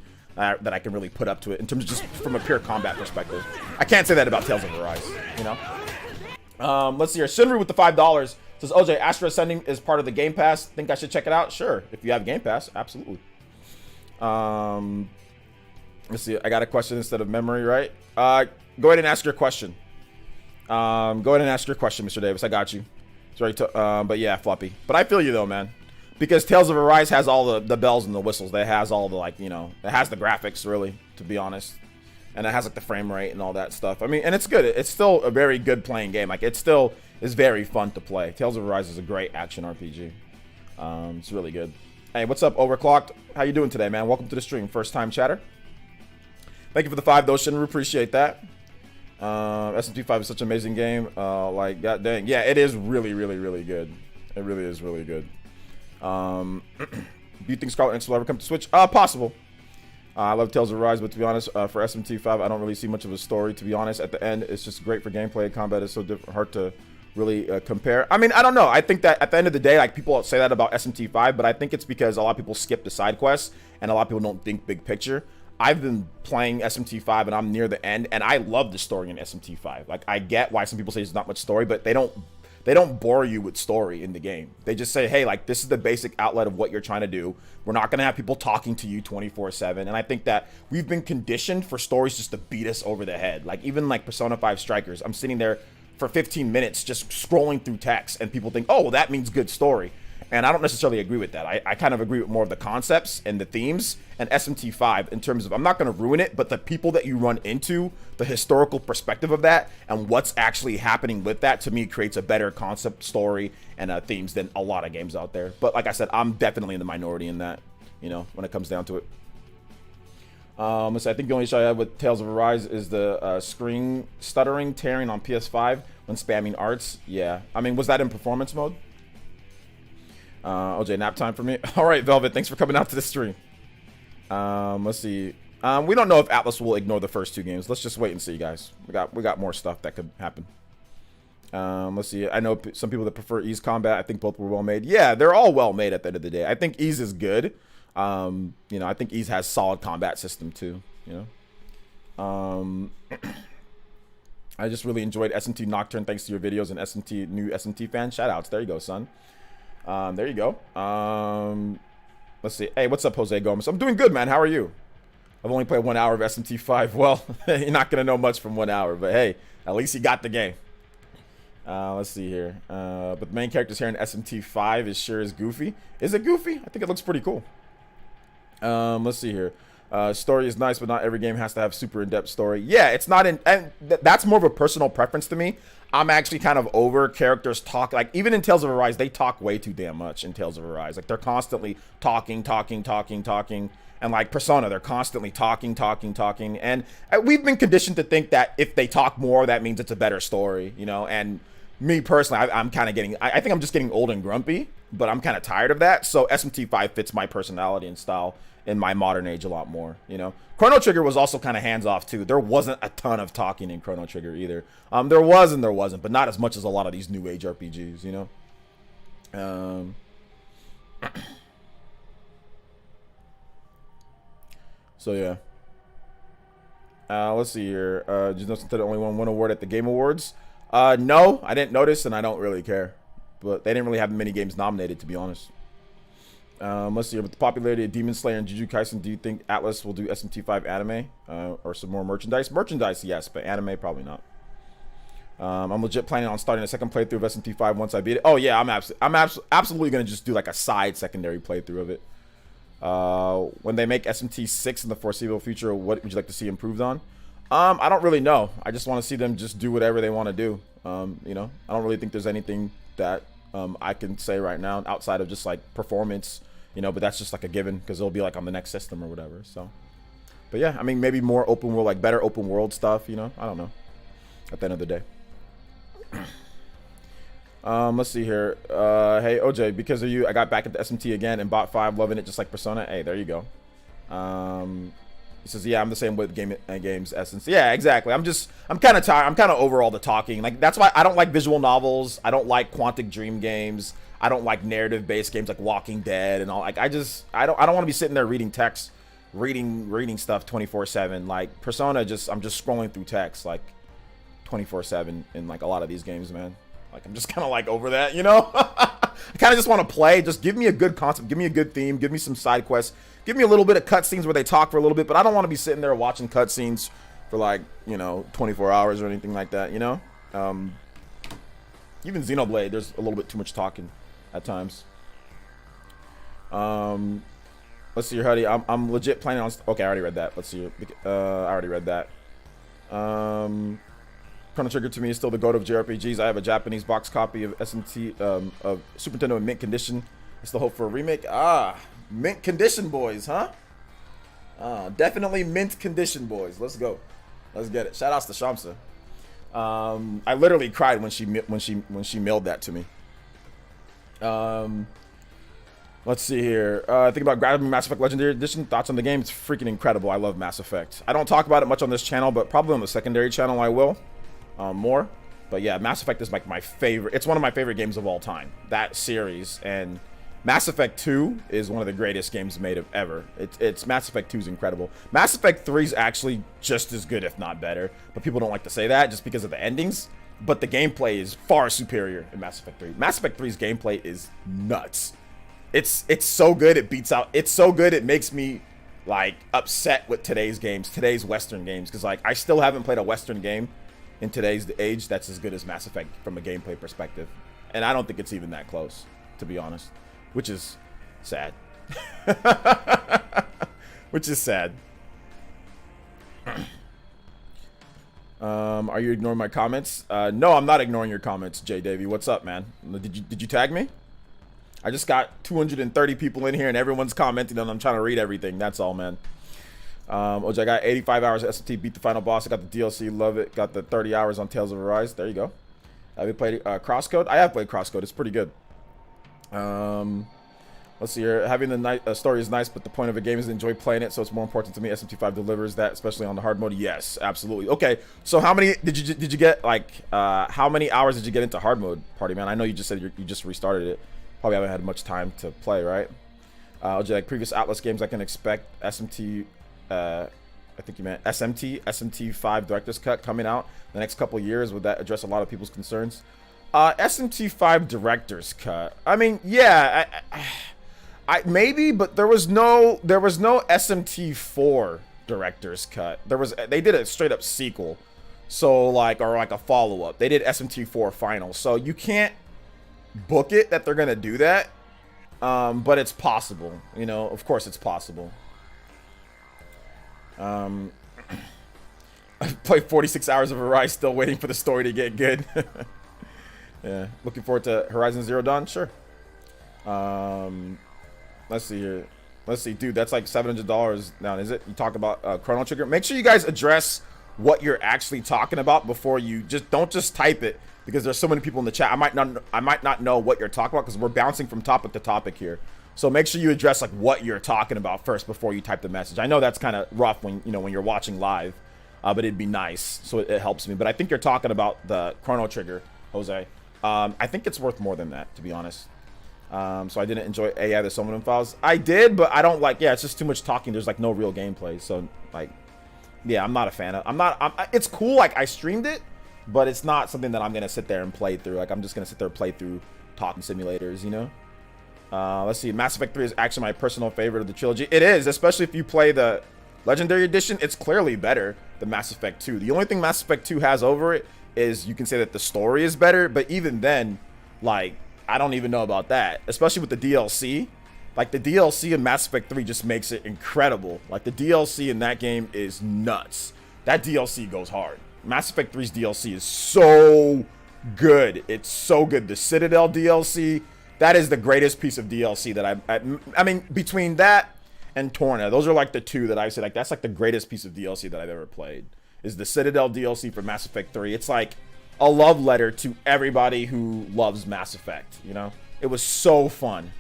put up to it in terms of just from a pure combat perspective. I can't say that about Tales of Arise, you know. Let's see here. Shinru with the $5 says, OJ, Astro Ascending is part of the Game Pass. Think I should check it out? Sure, if you have Game Pass, absolutely. Let's see. I got a question instead of memory, right? Go ahead and ask your question. Mr. Davis. I got you. Sorry, but yeah, Floppy. But I feel you though, man. Because Tales of Arise has all the bells and the whistles. It has all the, like, you know, it has the graphics, really, to be honest. And it has, like, the frame rate and all that stuff. I mean, and it's good. It's still a very good playing game. Like, it still is very fun to play. Tales of Arise is a great action RPG. It's really good. Hey, what's up, Overclocked? How you doing today, man? Welcome to the stream. First time chatter. Thank you for the $5, Shinru. Appreciate that. SMT5 is such an amazing game. Like, god dang. Yeah, it is really, really, really good. It really is really good. Do you think Scarlet Nexus will ever come to Switch? Possible. I love Tales of Rise, but to be honest, for SMT5, I don't really see much of a story, to be honest. At the end, it's just great for gameplay. Combat is so different, hard to really compare. I mean, I don't know. I think that at the end of the day, like, people say that about SMT5, but I think it's because a lot of people skip the side quests, and a lot of people don't think big picture. I've been playing SMT5 and I'm near the end, and I love the story in SMT5. Like, I get why some people say there's not much story, but they don't bore you with story in the game. They just say, hey, like, this is the basic outlet of what you're trying to do. We're not going to have people talking to you 24/7. And I think that we've been conditioned for stories just to beat us over the head. Like, even like Persona 5 Strikers, I'm sitting there for 15 minutes just scrolling through text, and people think, oh, well, that means good story. And I don't necessarily agree with that. I kind of agree with more of the concepts and the themes. And SMT5, in terms of, I'm not going to ruin it, but the people that you run into, the historical perspective of that, and what's actually happening with that, to me, creates a better concept, story, and themes than a lot of games out there. But like I said, I'm definitely in the minority in that, you know, when it comes down to it. Let's say, I think the only issue I have with Tales of Arise is the screen stuttering, tearing on PS5 when spamming arts. Yeah. I mean, was that in performance mode? OJ, nap time for me. All right, Velvet, thanks for coming out to the stream. Let's see. We don't know if Atlas will ignore the first two games. Let's just wait and see, guys. We got more stuff that could happen. Let's see. I know some people that prefer Ease combat. I think both were well made. Yeah, they're all well made at the end of the day. I think Ease is good. You know, I think Ease has solid combat system too. You know. I just really enjoyed SMT Nocturne thanks to your videos and SMT new SMT fan. Shout outs. There you go, son. There you go. Let's see. Hey, what's up, Jose Gomez? I'm doing good, man. How are you? I've only played 1 hour of SMT5. Well, you're not going to know much from 1 hour, but hey, at least you got the game. Let's see here. But the main characters here in SMT5 is sure is goofy. Is it goofy? I think it looks pretty cool. Let's see here. Story is nice, but not every game has to have super in-depth story. Yeah, it's not in, and that's more of a personal preference to me. I'm actually kind of over characters talk. Like, even in Tales of Arise, they talk way too damn much in Tales of Arise. Like, they're constantly talking. And like Persona, they're constantly talking. And we've been conditioned to think that if they talk more, that means it's a better story, you know? And me personally, I'm kind of getting, I think I'm just getting old and grumpy, but I'm kind of tired of that. So SMT5 fits my personality and style in my modern age a lot more, you know. Chrono Trigger was also kind of hands off too. There wasn't a ton of talking in Chrono Trigger either. There was and there wasn't, but not as much as a lot of these new age RPGs, you know. So yeah. Let's see here. Did you know that only won one award at the Game Awards? No, I didn't notice, and I don't really care. But they didn't really have many games nominated, to be honest. Let's see. With the popularity of Demon Slayer and Jujutsu Kaisen, do you think Atlas will do SMT5 anime or some more merchandise? Merchandise, yes, but anime probably not. I'm legit planning on starting a second playthrough of SMT5 once I beat it. Oh yeah, I'm absolutely gonna just do like a side secondary playthrough of it. When they make SMT6 in the foreseeable future, what would you like to see improved on? I don't really know. I just want to see them just do whatever they want to do. You know, I don't really think there's anything that I can say right now outside of just like performance, you know, but that's just like a given because it'll be like on the next system or whatever. So, but yeah, I mean, maybe more open world, like better open world stuff, you know, I don't know, at the end of the day. Let's see here. Hey, OJ, because of you, I got back into SMT again and bought 5, loving it just like Persona. Hey, there you go. He says, yeah, I'm the same with games essence. Yeah, exactly. I'm kind of tired. I'm kind of over all the talking. Like, that's why I don't like visual novels. I don't like Quantic Dream games. I don't like narrative-based games like Walking Dead and all. Like, I don't want to be sitting there reading text, reading stuff 24/7. Like, Persona, I'm just scrolling through text like 24/7 in like a lot of these games, man. Like, I'm just kind of like over that, you know? I kind of just want to play. Just give me a good concept. Give me a good theme. Give me some side quests. Give me a little bit of cutscenes where they talk for a little bit, but I don't want to be sitting there watching cutscenes for like, 24 hours or anything like that, you know? Even Xenoblade, there's a little bit too much talking at times. Let's see your hoodie. I'm legit planning on... Okay, I already read that. Let's see. I already read that. Chrono Trigger to me is still the GOAT of JRPGs. I have a Japanese box copy of SMT of Super Nintendo in mint condition. I still hope for a remake. Mint condition, boys, huh? Definitely mint condition, boys. Let's go. Let's get it. Shout outs to Shamsa. I literally cried when she mailed that to me. Let's see here. Think about grabbing Mass Effect Legendary Edition. Thoughts on the game? It's freaking incredible. I love Mass Effect. I don't talk about it much on this channel, but probably on the secondary channel I will. More. But yeah, Mass Effect is like my favorite. It's one of my favorite games of all time. That series. And Mass Effect 2 is one of the greatest games made of ever. It's Mass Effect 2 is incredible. Mass Effect 3 is actually just as good, if not better. But people don't like to say that just because of the endings. But the gameplay is far superior in Mass Effect 3. Mass Effect 3's gameplay is nuts. It's so good it beats out. It's so good it makes me like upset with today's games, today's Western games, because like I still haven't played a Western game in today's age that's as good as Mass Effect from a gameplay perspective, and I don't think it's even that close, to be honest, which is sad. Which is sad. Are you ignoring my comments? No, I'm not ignoring your comments, Jay Davey. What's up, man? Did you tag me? I just got 230 people in here and everyone's commenting and I'm trying to read everything. That's all, man. OJ, I got 85 hours of SMT, beat the final boss. I got the DLC, love it. Got the 30 hours on Tales of Arise. There you go. Have you played Crosscode? I have played Crosscode. It's pretty good. Let's see here. Having the story is nice, but the point of a game is to enjoy playing it, so it's more important to me. SMT5 delivers that, especially on the hard mode. Yes, absolutely. Okay, so how many did you get? Like, how many hours did you get into hard mode, Party Man? I know you just said you just restarted it. Probably haven't had much time to play, right? OJ, like previous Atlas games, I can expect SMT. I think you meant SMT5 Director's Cut coming out the next couple of years. Would that address a lot of people's concerns? SMT5 Director's Cut. I mean, yeah, I maybe, but there was no SMT4 Director's Cut. They did a straight up sequel, so like a follow up. They did SMT4 Final, so you can't book it that they're gonna do that, but it's possible. You know, of course it's possible. I played 46 hours of Arise, still waiting for the story to get good. Yeah, looking forward to Horizon Zero Dawn. Sure. Let's see here. Let's see, dude. That's like $700 now, is it? You talk about Chrono Trigger. Make sure you guys address what you're actually talking about before you don't just type it, because there's so many people in the chat. I might not know what you're talking about because we're bouncing from topic to topic here. So make sure you address like what you're talking about first before you type the message. I know that's kind of rough when when you're watching live, but it'd be nice, so it helps me. But I think you're talking about the Chrono Trigger, Jose. I think it's worth more than that, to be honest. So I didn't enjoy AI the Summoning Files. I did, but I don't like. Yeah, it's just too much talking. There's like no real gameplay. So like, yeah, I'm not a fan of. It's cool. Like I streamed it, but it's not something that I'm gonna sit there and play through. Like I'm just gonna sit there and play through talking simulators, you know. Let's see. Mass Effect 3 is actually my personal favorite of the trilogy. It is, especially if you play the Legendary Edition. It's clearly better than Mass Effect 2. The only thing Mass Effect 2 has over it is you can say that the story is better, but even then, like, I don't even know about that. Especially with the DLC. Like, the DLC in Mass Effect 3 just makes it incredible. Like, the DLC in that game is nuts. That DLC goes hard. Mass Effect 3's DLC is so good. It's so good. The Citadel DLC, that is the greatest piece of DLC that I mean, between that and Torna, those are like the two that I say, like, that's like the greatest piece of DLC that I've ever played, is the Citadel DLC for Mass Effect 3. It's like a love letter to everybody who loves Mass Effect, you know? It was so fun.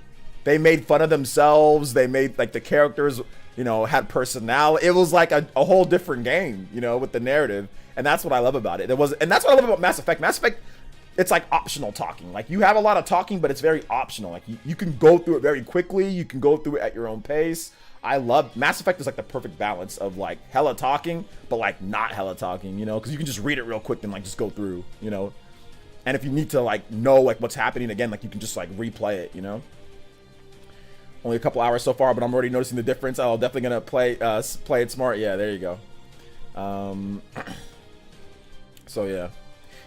They made fun of themselves. They made, like, the characters you know, had personality. It was like a whole different game, you know, with the narrative. And that's what I love about it. And that's what I love about Mass Effect. Mass Effect, it's like optional talking. Like, you have a lot of talking, but it's very optional. Like, you can go through it very quickly. You can go through it at your own pace. I love Mass Effect is like the perfect balance of like hella talking, but like not hella talking, you know, because you can just read it real quick and like just go through, you know. And if you need to like know like what's happening again, like you can just like replay it, you know. Only a couple hours so far, but I'm already noticing the difference. I'm definitely gonna play it smart. Yeah, there you go. So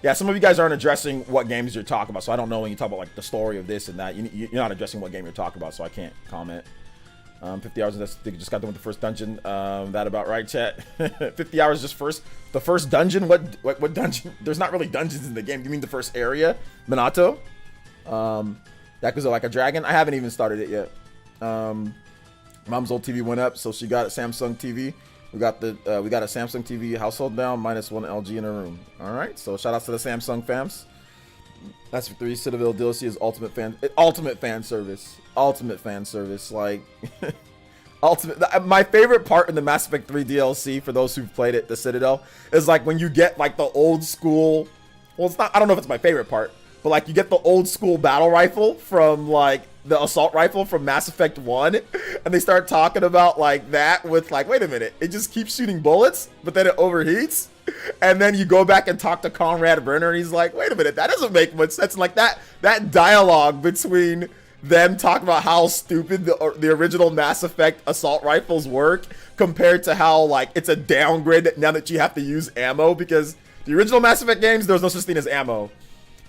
yeah. Some of you guys aren't addressing what games you're talking about, so I don't know when you talk about like the story of this and that. You're not addressing what game you're talking about, so I can't comment. 50 hours. They just got done with the first dungeon. That about right, chat. 50 hours just the first dungeon. What dungeon? There's not really dungeons in the game. You mean the first area, Minato? That was like a dragon. I haven't even started it yet. Mom's old TV went up, so she got a Samsung TV. We got a Samsung TV household now, minus one LG in her room. All right, so shout out to the Samsung fams. That's for 3 Citadel DLC is ultimate fan service. Like, my favorite part in the Mass Effect 3 DLC, for those who've played it, the Citadel, is like when you get like the old school. Well, it's not. I don't know if it's my favorite part, but like you get the old school battle rifle from like the assault rifle from Mass Effect 1, and they start talking about like that with like, wait a minute, it just keeps shooting bullets, but then it overheats. And then you go back and talk to Conrad Werner, and he's like, wait a minute, that doesn't make much sense. And like that dialogue between them talking about how stupid the original Mass Effect assault rifles work compared to how like it's a downgrade now that you have to use ammo, because the original Mass Effect games, there was no such thing as ammo.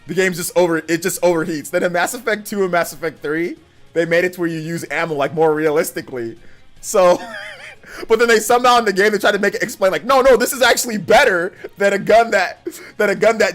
The game's just overheats. Then in Mass Effect 2 and Mass Effect 3, they made it to where you use ammo like more realistically. So but then they somehow in the game they try to make it explain like, no, this is actually better than a gun that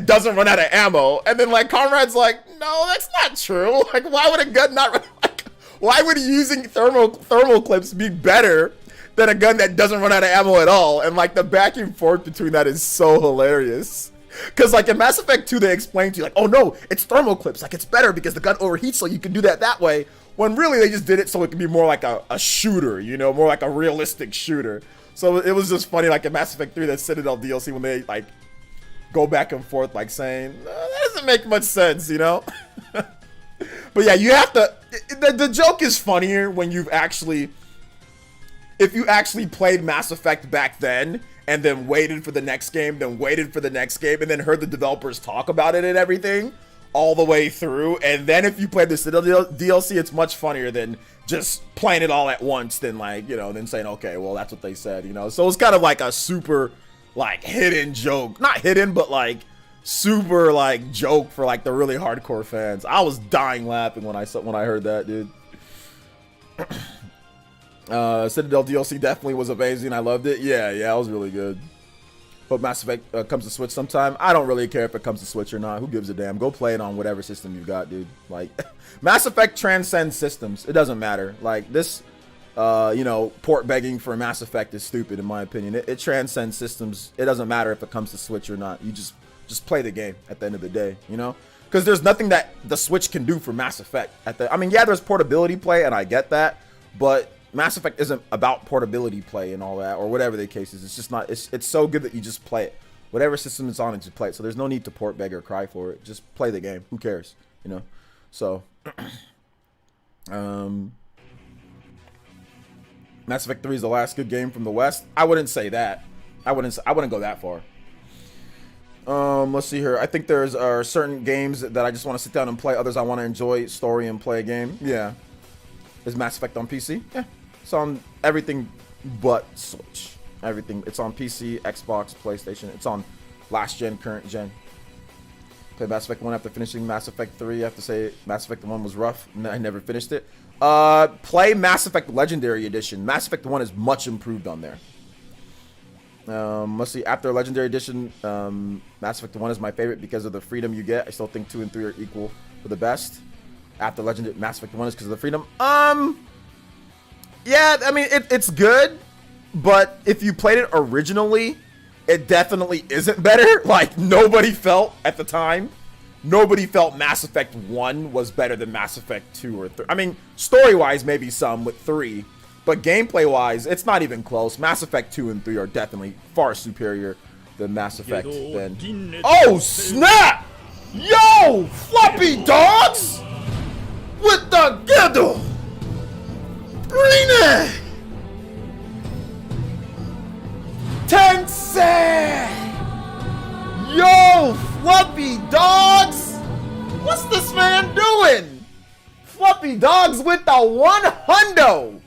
doesn't run out of ammo. And then like Conrad's like, no, that's not true. Like, why would a gun not run? Like, why would using thermal clips be better than a gun that doesn't run out of ammo at all? And like the back and forth between that is so hilarious. Because like in Mass Effect 2 they explain to you like, oh no, it's thermal clips, like it's better because the gun overheats, so you can do that way. When really they just did it so it could be more like a shooter, you know, more like a realistic shooter. So it was just funny, like in Mass Effect 3, that Citadel DLC, when they like go back and forth, like saying, that doesn't make much sense, you know? But yeah, you have to, the joke is funnier when if you actually played Mass Effect back then, and then waited for the next game, and then heard the developers talk about it and everything all the way through. And then if you play the Citadel DLC, it's much funnier than just playing it all at once, than like, you know, then saying, okay, well, that's what they said, you know? So it's kind of like a super like hidden joke, not hidden, but like super like joke for like the really hardcore fans. I was dying laughing when I heard that, dude. Citadel DLC definitely was amazing. I loved it. Yeah, it was really good. Hope Mass Effect comes to Switch sometime. I don't really care if it comes to Switch or not. Who gives a damn? Go play it on whatever system you got, dude. Like, Mass Effect transcends systems. It doesn't matter. Like, this, you know, port begging for Mass Effect is stupid, in my opinion. It transcends systems. It doesn't matter if it comes to Switch or not. You just play the game at the end of the day, you know? Because there's nothing that the Switch can do for Mass Effect. I mean, yeah, there's portability play, and I get that, but Mass Effect isn't about portability play and all that, or whatever the case is. It's just not. It's so good that you just play it, whatever system it's on, and just play it. So there's no need to port, beg, or cry for it. Just play the game. Who cares, you know? So, Mass Effect 3 is the last good game from the West. I wouldn't say that. I wouldn't go that far. Let's see here. I think there's certain games that I just want to sit down and play. Others I want to enjoy story and play a game. Yeah. Is Mass Effect on PC? Yeah. It's on everything but Switch. Everything. It's on PC, Xbox, PlayStation. It's on last gen, current gen. Played Mass Effect 1 after finishing Mass Effect 3. I have to say Mass Effect 1 was rough. I never finished it. Play Mass Effect Legendary Edition. Mass Effect 1 is much improved on there. Let's see. After Legendary Edition, Mass Effect 1 is my favorite because of the freedom you get. I still think 2 and 3 are equal for the best. After Legendary, Mass Effect 1 is because of the freedom. Yeah, I mean, it's good, but if you played it originally, it definitely isn't better. Like, nobody felt Mass Effect 1 was better than Mass Effect 2 or 3. I mean, story-wise, maybe some with 3, But gameplay wise, it's not even close. Mass Effect 2 and 3 are definitely far superior than Mass Effect. Oh snap! Yo, floppy dogs with the giddle. Green Tensei! Yo, floppy dogs! What's this man doing? Floppy dogs with the 100.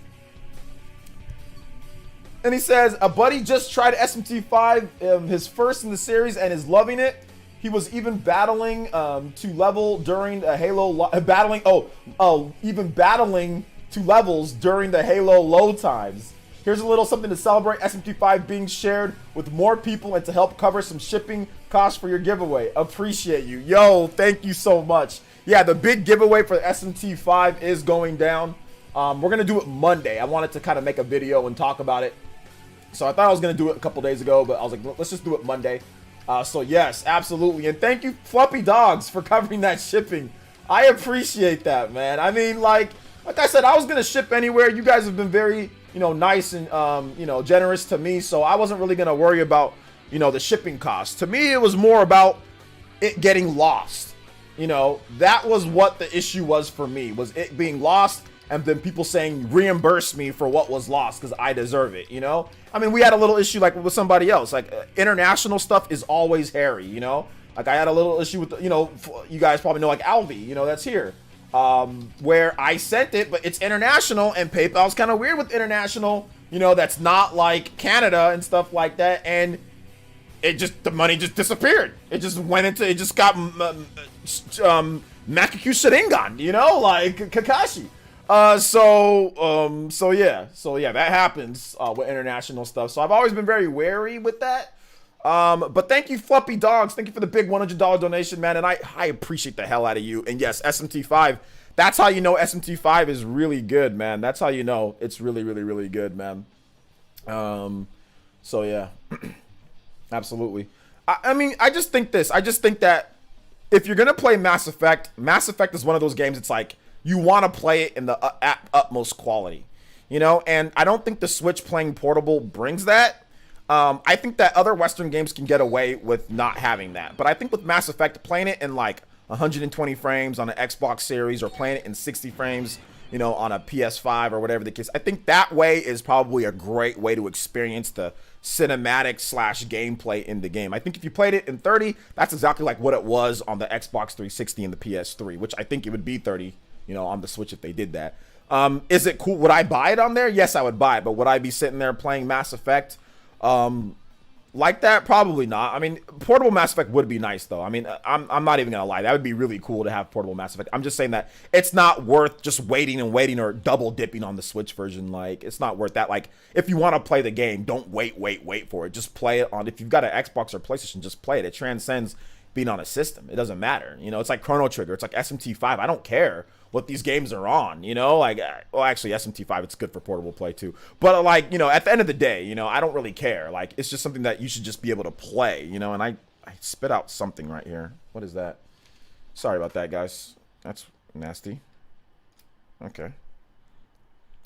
And he says, a buddy just tried SMT5, his first in the series, and is loving it. He was even battling to level during the Halo even battling to levels during the Halo low times. Here's a little something to celebrate SMT5 being shared with more people and to help cover some shipping costs for your giveaway. Appreciate you. Yo, thank you so much. Yeah, the big giveaway for the SMT5 is going down. We're going to do it Monday. I wanted to kind of make a video and talk about it. So I thought I was going to do it a couple days ago, but I was like, let's just do it Monday. So yes, absolutely. And thank you, Floppy Dogs, for covering that shipping. I appreciate that, man. I mean, like I said, I was going to ship anywhere. You guys have been very, nice and, generous to me. So I wasn't really going to worry about, the shipping costs. To me, it was more about it getting lost. That was what the issue was for me, was it being lost and then people saying reimburse me for what was lost because I deserve it, I mean, we had a little issue like with somebody else. Like international stuff is always hairy, Like I had a little issue with, you guys probably know like Alvi, that's here. Where I sent it, but it's international and PayPal's kind of weird with international, that's not like Canada and stuff like that. And the money just disappeared. It just got Makaku Sharingan, like Kakashi. So yeah, that happens, with international stuff. So I've always been very wary with that. But thank you, Floppy Dogs. Thank you for the big $100 donation, man. And I appreciate the hell out of you. And yes, SMT5, that's how you know SMT5 is really good, man. That's how you know it's really, really, really good, man. So yeah, absolutely. I mean, I just think that if you're going to play Mass Effect is one of those games. It's like, you want to play it in the utmost quality, and I don't think the Switch playing portable brings that. I think that other Western games can get away with not having that. But I think with Mass Effect, playing it in like 120 frames on an Xbox Series or playing it in 60 frames, on a PS5 or whatever the case, I think that way is probably a great way to experience the cinematic / gameplay in the game. I think if you played it in 30, that's exactly like what it was on the Xbox 360 and the PS3, which I think it would be 30, on the Switch if they did that. Is it cool? Would I buy it on there? Yes, I would buy it. But would I be sitting there playing Mass Effect like that? Probably not. I mean, portable Mass Effect would be nice though. I mean, I'm not even gonna lie, that would be really cool to have portable Mass Effect. I'm just saying that it's not worth just waiting or double dipping on the Switch version. Like, it's not worth that. Like, if you want to play the game, don't wait for it. Just play it on, if you've got an Xbox or PlayStation, just play it. It transcends being on a system. It doesn't matter. It's like Chrono Trigger, it's like SMT5. I don't care what these games are on, like, well, actually SMT5, it's good for portable play too, but like, at the end of the day, I don't really care. Like, it's just something that you should just be able to play, and I spit out something right here. What is that? Sorry about that, guys. That's nasty. Okay,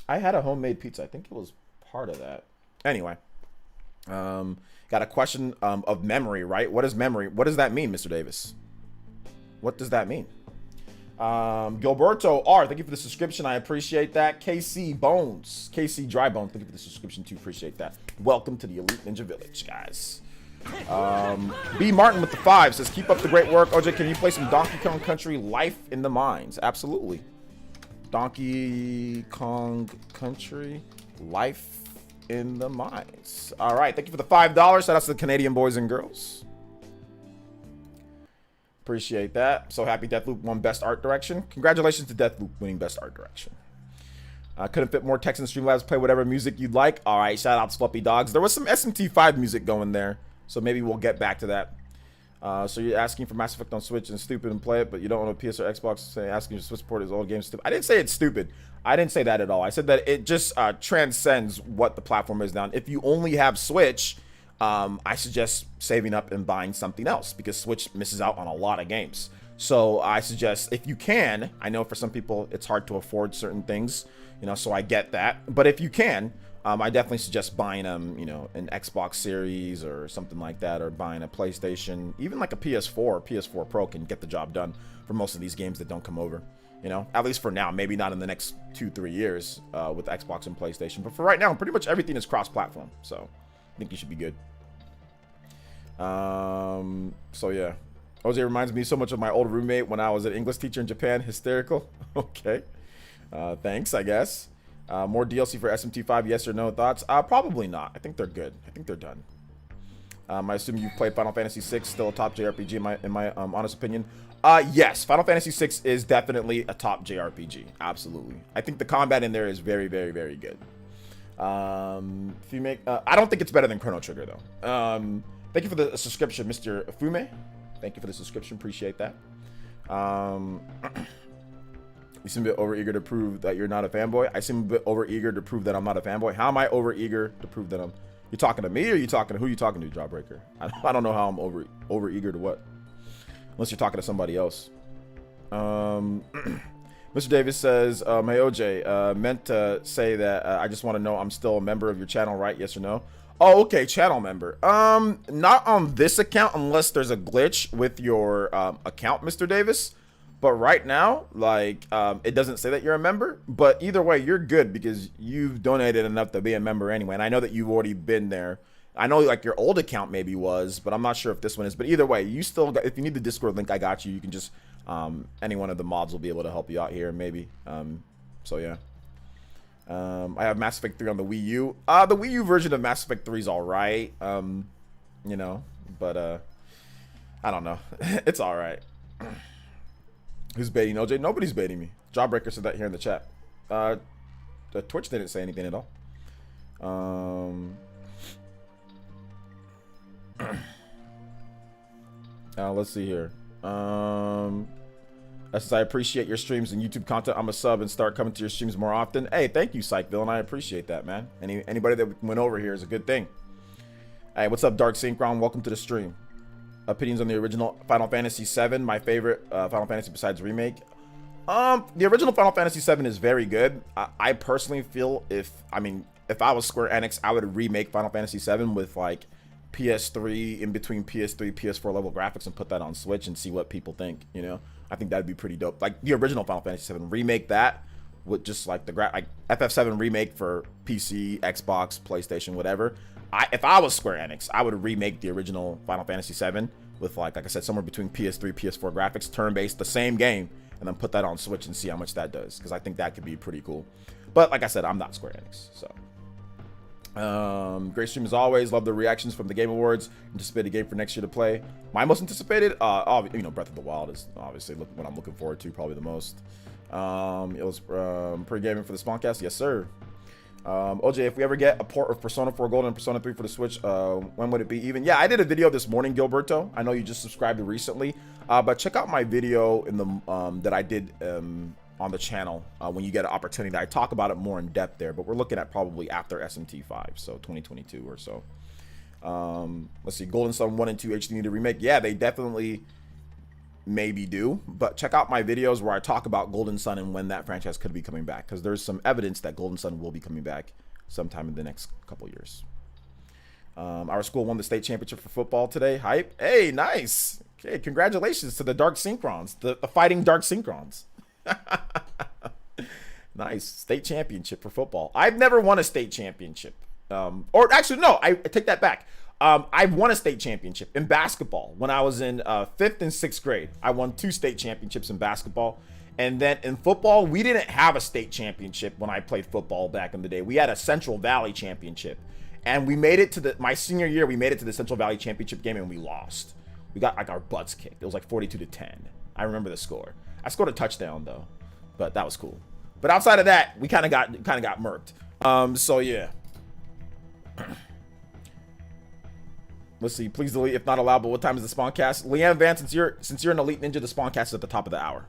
I had a homemade pizza. I think it was part of that. Anyway, got a question of memory, right? What is memory? What does that mean, Mr. Davis? What does that mean? Gilberto R, thank you for the subscription. I appreciate that. KC Drybone, thank you for the subscription too. Appreciate that. Welcome to the Elite Ninja Village, guys. B Martin with the 5 says, keep up the great work. OJ, can you play some Donkey Kong Country Life in the Mines? Absolutely. Donkey Kong Country Life in the Mines. All right, thank you for the $5. Shout out to the Canadian boys and girls. Appreciate that. So happy Deathloop won Best Art Direction. Congratulations to Deathloop winning Best Art Direction. Couldn't fit more text in Streamlabs. Play whatever music you'd like. All right, shout out to Fluffy Dogs. There was some SMT5 music going there, so maybe we'll get back to that. So you're asking for Mass Effect on Switch and stupid and play it, but you don't want a PS or Xbox. Say asking for Switch support is old games stupid. I didn't say it's stupid. I didn't say that at all. I said that it just transcends what the platform is now. If you only have Switch, I suggest saving up and buying something else because Switch misses out on a lot of games. So I suggest, if you can, I know for some people it's hard to afford certain things, you know, so I get that. But if you can, I definitely suggest buying you know, an Xbox Series or something like that, or buying a PlayStation. Even like a PS4 Pro can get the job done for most of these games that don't come over, you know, at least for now. Maybe not in the next 2-3 years with Xbox and PlayStation, but for right now, pretty much everything is cross-platform, so I think you should be good. So yeah, OJ reminds me so much of my old roommate when I was an English teacher in Japan. Hysterical. Okay, thanks, I guess. More DLC for SMT5, yes or no? Thoughts? Probably not. I think they're good. I think they're done. I assume you played Final Fantasy VI, still a top JRPG in my honest opinion. Yes, Final Fantasy VI is definitely a top JRPG. Absolutely. I think the combat in there is very, very, very good. If you make, I don't think it's better than Chrono Trigger though. Thank you for the subscription, Mr. Fume. Thank you for the subscription. Appreciate that. You seem a bit overeager to prove that you're not a fanboy. I seem a bit overeager to prove that I'm not a fanboy. How am I overeager to prove that I'm... You talking to me, or you talking to who? You talking to, Jawbreaker? I don't know how I'm overeager to what. Unless you're talking to somebody else. Mr. Davis says, "Hey OJ, meant to say that I just want to know I'm still a member of your channel, right? Yes or no?" Oh, okay, channel member. Not on this account unless there's a glitch with your account, Mr. Davis. But right now, like, it doesn't say that you're a member. But either way, you're good because you've donated enough to be a member anyway. And I know that you've already been there. I know, like, your old account maybe was, but I'm not sure if this one is. But either way, you still got, if you need the Discord link, I got you. You can just, any one of the mods will be able to help you out here, maybe. So, yeah. I have Mass Effect 3 on the Wii U. The Wii U version of Mass Effect 3 is all right. You know, but, I don't know. It's all right. Who's baiting OJ? Nobody's baiting me. Jawbreaker said that here in the chat. The Twitch didn't say anything at all. Let's see here. As I appreciate your streams and YouTube content, I'm a sub and start coming to your streams more often. Hey, thank you, Psychville, and I appreciate that, man. Anybody that went over here is a good thing. Hey, what's up, Dark Synchron? Welcome to the stream. Opinions on the original Final Fantasy VII, my favorite Final Fantasy besides remake. The original Final Fantasy VII is very good. I personally feel if I was Square Enix, I would remake Final Fantasy VII with like PS3 in between PS3, PS4 level graphics and put that on Switch and see what people think. You know, I think that'd be pretty dope. Like the original Final Fantasy VII, remake that with just like the like FF7 remake for PC, Xbox, PlayStation, whatever. If I was Square Enix, I would remake the original Final Fantasy VII with like I said, somewhere between PS3, PS4 graphics, turn-based, the same game, and then put that on Switch and see how much that does, because I think that could be pretty cool. But like I said, I'm not Square Enix, so. Great stream as always. Love the reactions from the Game Awards. Anticipated game for next year to play. My most anticipated, you know, Breath of the Wild is obviously what I'm looking forward to probably the most. It was pre-gaming for the Spawncast, yes sir. OJ, if we ever get a port of Persona 4 Gold and Persona 3 for the Switch, when would it be even? Yeah, I did a video this morning, Gilberto. I know you just subscribed recently, but check out my video in the that I did on the channel when you get an opportunity. I talk about it more in depth there, but we're looking at probably after SMT5, so 2022 or so. Let's see, Golden Sun 1 and 2 HD need to remake. Yeah, they definitely maybe do, but check out my videos where I talk about Golden Sun and when that franchise could be coming back, because there's some evidence that Golden Sun will be coming back sometime in the next couple years. Our school won the state championship for football today. Hype. Hey, nice. Okay, congratulations to the Dark Synchrons, the fighting Dark Synchrons. Nice. State championship for football. I've never won a state championship. Or actually, no, I take that back. I've won a state championship in basketball when I was in 5th and 6th grade. I won 2 state championships in basketball. And then in football, we didn't have a state championship when I played football back in the day. We had a Central Valley championship. And we made it to my senior year, we made it to the Central Valley championship game and we lost. We got like our butts kicked. It was like 42-10. I remember the score. I scored a touchdown though, but that was cool. But outside of that, we kind of got murked. So yeah. Let's see. Please delete if not allowed. But what time is the Spawncast? Leanne Van, since you're an elite ninja, the Spawncast is at the top of the hour.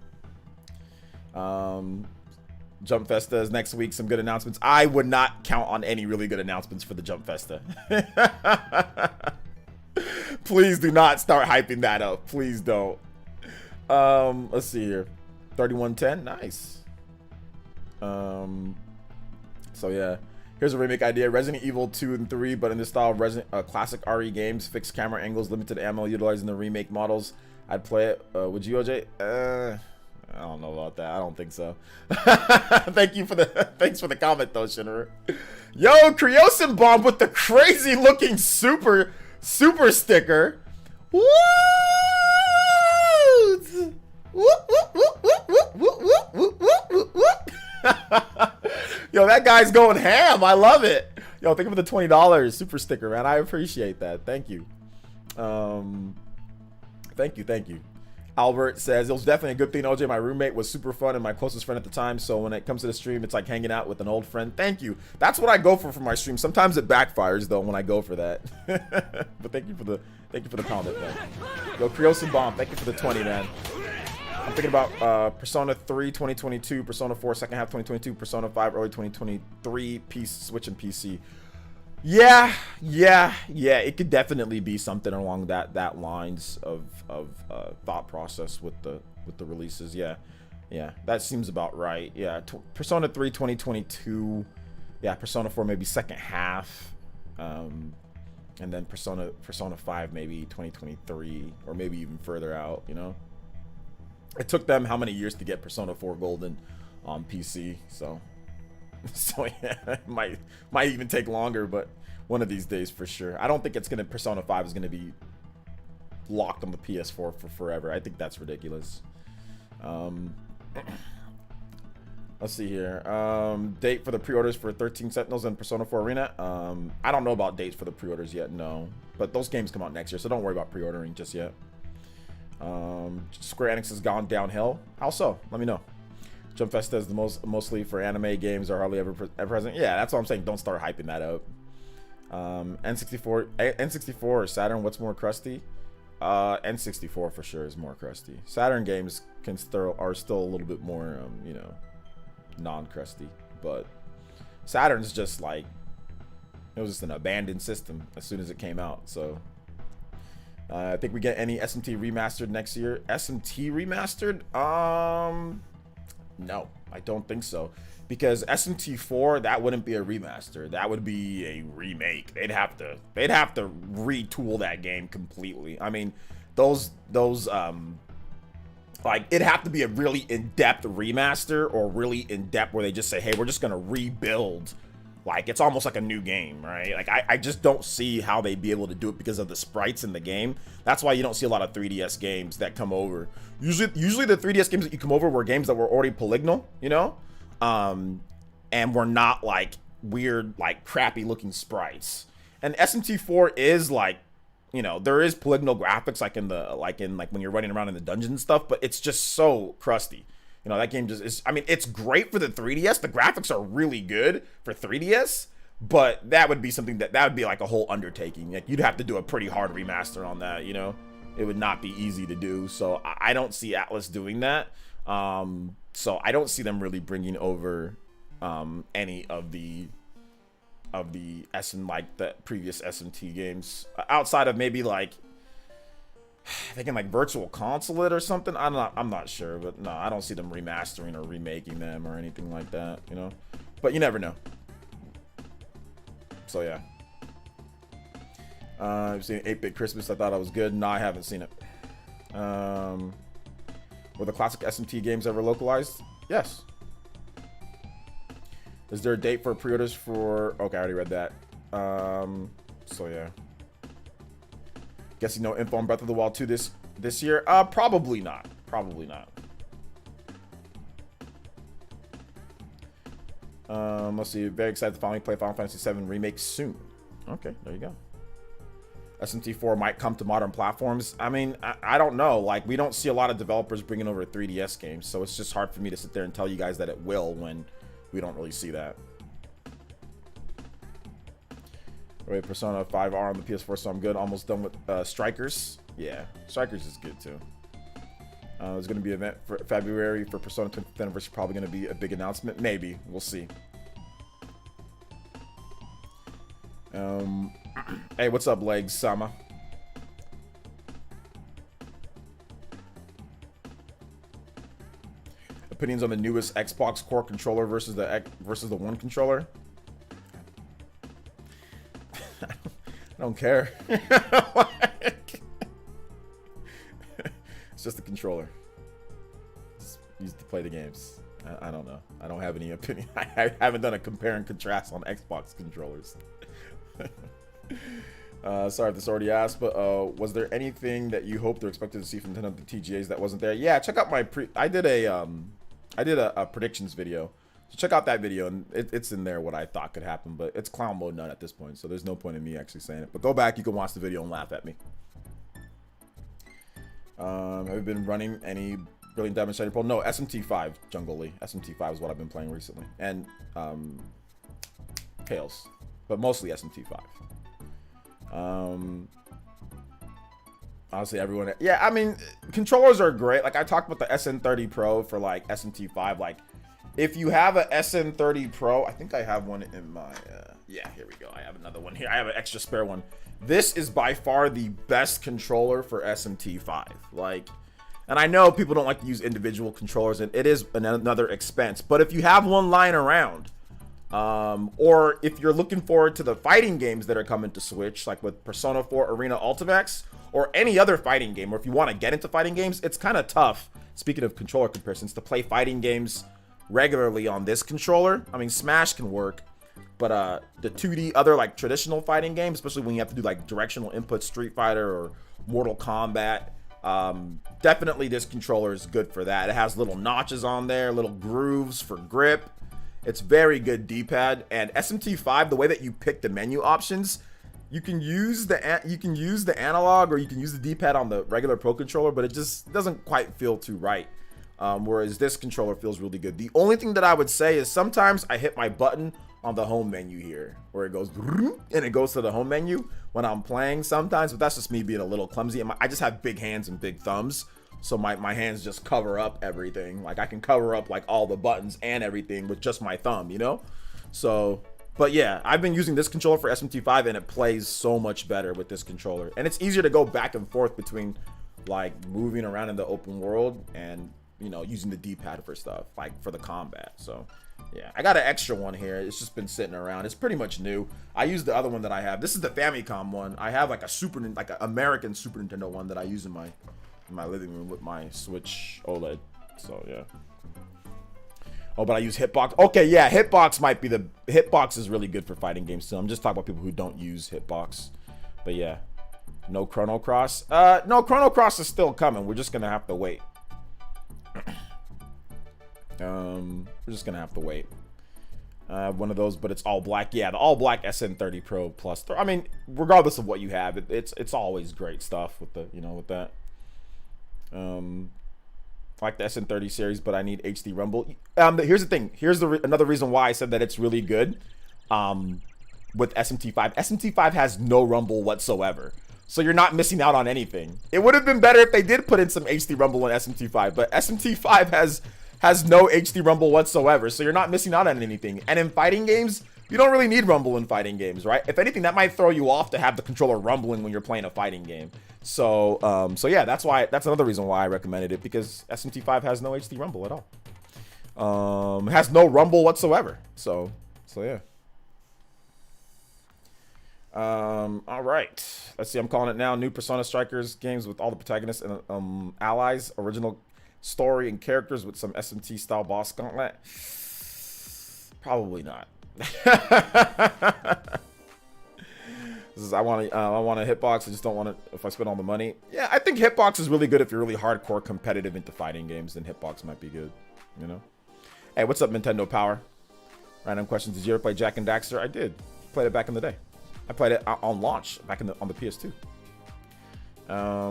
Jump Festa is next week. Some good announcements. I would not count on any really good announcements for the Jump Festa. Please do not start hyping that up. Please don't. Let's see here. 3110. Nice. So yeah, here's a remake idea: Resident Evil 2 and 3, but in the style of classic RE games, fixed camera angles, limited ammo, utilizing the remake models. I'd play it. Would you, OJ? I don't know about that. I don't think so. Thanks for the comment though, Shinra. Yo, Creosin Bomb with the crazy looking super sticker. What? Yo, that guy's going ham. I love it. Yo, thank you for the $20 super sticker, man. I appreciate that. Thank you. Thank you. Albert says, it was definitely a good thing, OJ. My roommate was super fun and my closest friend at the time. So when it comes to the stream, it's like hanging out with an old friend. Thank you. That's what I go for my stream. Sometimes it backfires though when I go for that. But thank you for the comment, man. Yo, Creosin Bomb, thank you for the 20, man. I'm thinking about Persona 3 2022, Persona 4 second half 2022, Persona 5 early 2023, Switch and PC. Yeah, it could definitely be something along that lines of thought process with the releases. Yeah, that seems about right. Yeah, Persona 3 2022, yeah, Persona 4 maybe second half, and then Persona 5 maybe 2023 or maybe even further out. You know, it took them how many years to get Persona 4 Golden on PC, so yeah, it might even take longer, but one of these days for sure. I don't think Persona 5 is gonna be locked on the PS4 for forever. I think that's ridiculous. Let's see here. Date for the pre-orders for 13 Sentinels and Persona 4 Arena. I don't know about dates for the pre-orders yet, no. But those games come out next year, so don't worry about pre-ordering just yet. Square Enix has gone downhill. How so? Let me know. Jump Festa is mostly for anime games are hardly ever present. Yeah, that's what I'm saying. Don't start hyping that up. N64 or Saturn, what's more crusty? N64 for sure is more crusty. Saturn games are still a little bit more, you know, non-crusty. But Saturn's just like, it was just an abandoned system as soon as it came out. So I think we get any SMT remastered next year. SMT remastered? No, I don't think so, because SMT4, that wouldn't be a remaster, that would be a remake. They'd have to retool that game completely. I mean, those like, it'd have to be a really in-depth remaster or really in-depth where they just say, hey, we're just gonna rebuild, like it's almost like a new game, right? Like I just don't see how they'd be able to do it because of the sprites in the game. That's why you don't see a lot of 3DS games that come over. Usually the 3DS games that you come over were games that were already polygonal, you know, and were not like weird, like crappy looking sprites. And SMT4 is like, you know, there is polygonal graphics like when you're running around in the dungeon and stuff, but it's just so crusty. You know, that game just is, I mean, it's great for the 3DS. The graphics are really good for 3DS, but that would be something that would be like a whole undertaking. Like, you'd have to do a pretty hard remaster on that, you know? It would not be easy to do. So I don't see Atlas doing that. So I don't see them really bringing over any of the like the previous SMT games outside of maybe like, thinking like Virtual Console it or something. I'm not sure, but no, I don't see them remastering or remaking them or anything like that, you know. But you never know. So yeah. I've seen 8-Bit Christmas. I thought I was good. No, I haven't seen it. Were the classic SMT games ever localized? Yes. Is there a date for pre-orders for? Okay, I already read that. So yeah. Guessing no info on Breath of the Wild 2 this year? Probably not. Probably not. Let's see. Very excited to finally play Final Fantasy VII Remake soon. Okay, there you go. SMT4 might come to modern platforms. I mean, I don't know. Like, we don't see a lot of developers bringing over 3DS games, so it's just hard for me to sit there and tell you guys that it will when we don't really see that. Wait, Persona 5R on the PS4, so I'm good. Almost done with Strikers. Yeah, Strikers is good too. There's going to be an event for February for Persona 25th anniversary. Probably going to be a big announcement. Maybe. We'll see. Hey, what's up, Legs Sama? opinions on the newest Xbox Core controller versus the One controller. I don't care. It's just the controller. Just used to play the games. I don't know. I don't have any opinion. I haven't done a compare and contrast on Xbox controllers. Sorry if this already asked, but was there anything that you hoped or expected to see from Nintendo the TGAs that wasn't there? Yeah, check out my I did a predictions video. So check out that video, and it's in there what I thought could happen, but it's clown mode none at this point, so there's no point in me actually saying it. But go back, you can watch the video and laugh at me. Have you been running any Brilliant Diamond Shiny Pearl? No, SMT5 Jungle Lee. SMT5 is what I've been playing recently, and Tails, but mostly SMT5. Honestly, everyone, yeah, I mean, controllers are great. Like, I talked about the SN30 Pro for like SMT5. Like, if you have a SN30 Pro, I think I have one in my yeah, here we go. I have another one here. I have an extra spare one. This is by far the best controller for SMT5. Like, and I know people don't like to use individual controllers, and it is another expense, but if you have one lying around, or if you're looking forward to the fighting games that are coming to Switch, like with Persona 4 Arena Ultimax, or any other fighting game, or if you want to get into fighting games, it's kind of tough, speaking of controller comparisons, to play fighting games regularly on this controller. I mean, Smash can work, but the 2D other like traditional fighting games, especially when you have to do like directional input, Street Fighter or Mortal Kombat, definitely this controller is good for that. It has little notches on there, little grooves for grip. It's very good D-pad, and SMT5, the way that you pick the menu options, you can use the analog or you can use the D-pad on the regular Pro controller, but it just doesn't quite feel too right. Whereas this controller feels really good. The only thing that I would say is sometimes I hit my button on the home menu here, where it goes and it goes to the home menu when I'm playing sometimes, but that's just me being a little clumsy. And I just have big hands and big thumbs, so my hands just cover up everything. Like, I can cover up like all the buttons and everything with just my thumb, you know? So, but yeah, I've been using this controller for SMT5, and it plays so much better with this controller. And it's easier to go back and forth between like moving around in the open world and, you know, using the D-pad for stuff, like for the combat. So yeah, I got an extra one here. It's just been sitting around. It's pretty much new. I use the other one that I have. This is the Famicom one. I have like an American Super Nintendo one that I use in my living room with my Switch OLED. So yeah. Oh, but I use Hitbox. Okay, yeah, Hitbox is really good for fighting games too. I'm just talking about people who don't use Hitbox. But yeah, no Chrono Cross. No, Chrono Cross is still coming. We're just gonna have to wait. We're just gonna have to wait. One of those, but it's all black. Yeah, the all black SN30 Pro Plus. I mean, regardless of what you have, it's always great stuff with the, you know, with that. Like the SN30 series, but I need HD Rumble. Here's the thing. Here's another reason why I said that it's really good. With SMT5, SMT5 has no rumble whatsoever, so you're not missing out on anything. It would have been better if they did put in some HD rumble in SMT5, but SMT5 has no HD rumble whatsoever, so you're not missing out on anything. And in fighting games, you don't really need rumble in fighting games, right? If anything, that might throw you off to have the controller rumbling when you're playing a fighting game. So yeah, that's another reason why I recommended it, because SMT5 has no HD rumble at all. It has no rumble whatsoever. So yeah. All right. Let's see. I'm calling it now. New Persona Strikers games with all the protagonists and allies. Original story and characters with some SMT style boss gauntlet. Probably not. I want a Hitbox. I just don't want it if I spend all the money. Yeah, I think Hitbox is really good if you're really hardcore competitive into fighting games. Then Hitbox might be good. You know. Hey, what's up, Nintendo Power? Random questions. Did you ever play Jak and Daxter? I did. Played it back in the day. I played it on launch back on the PS2.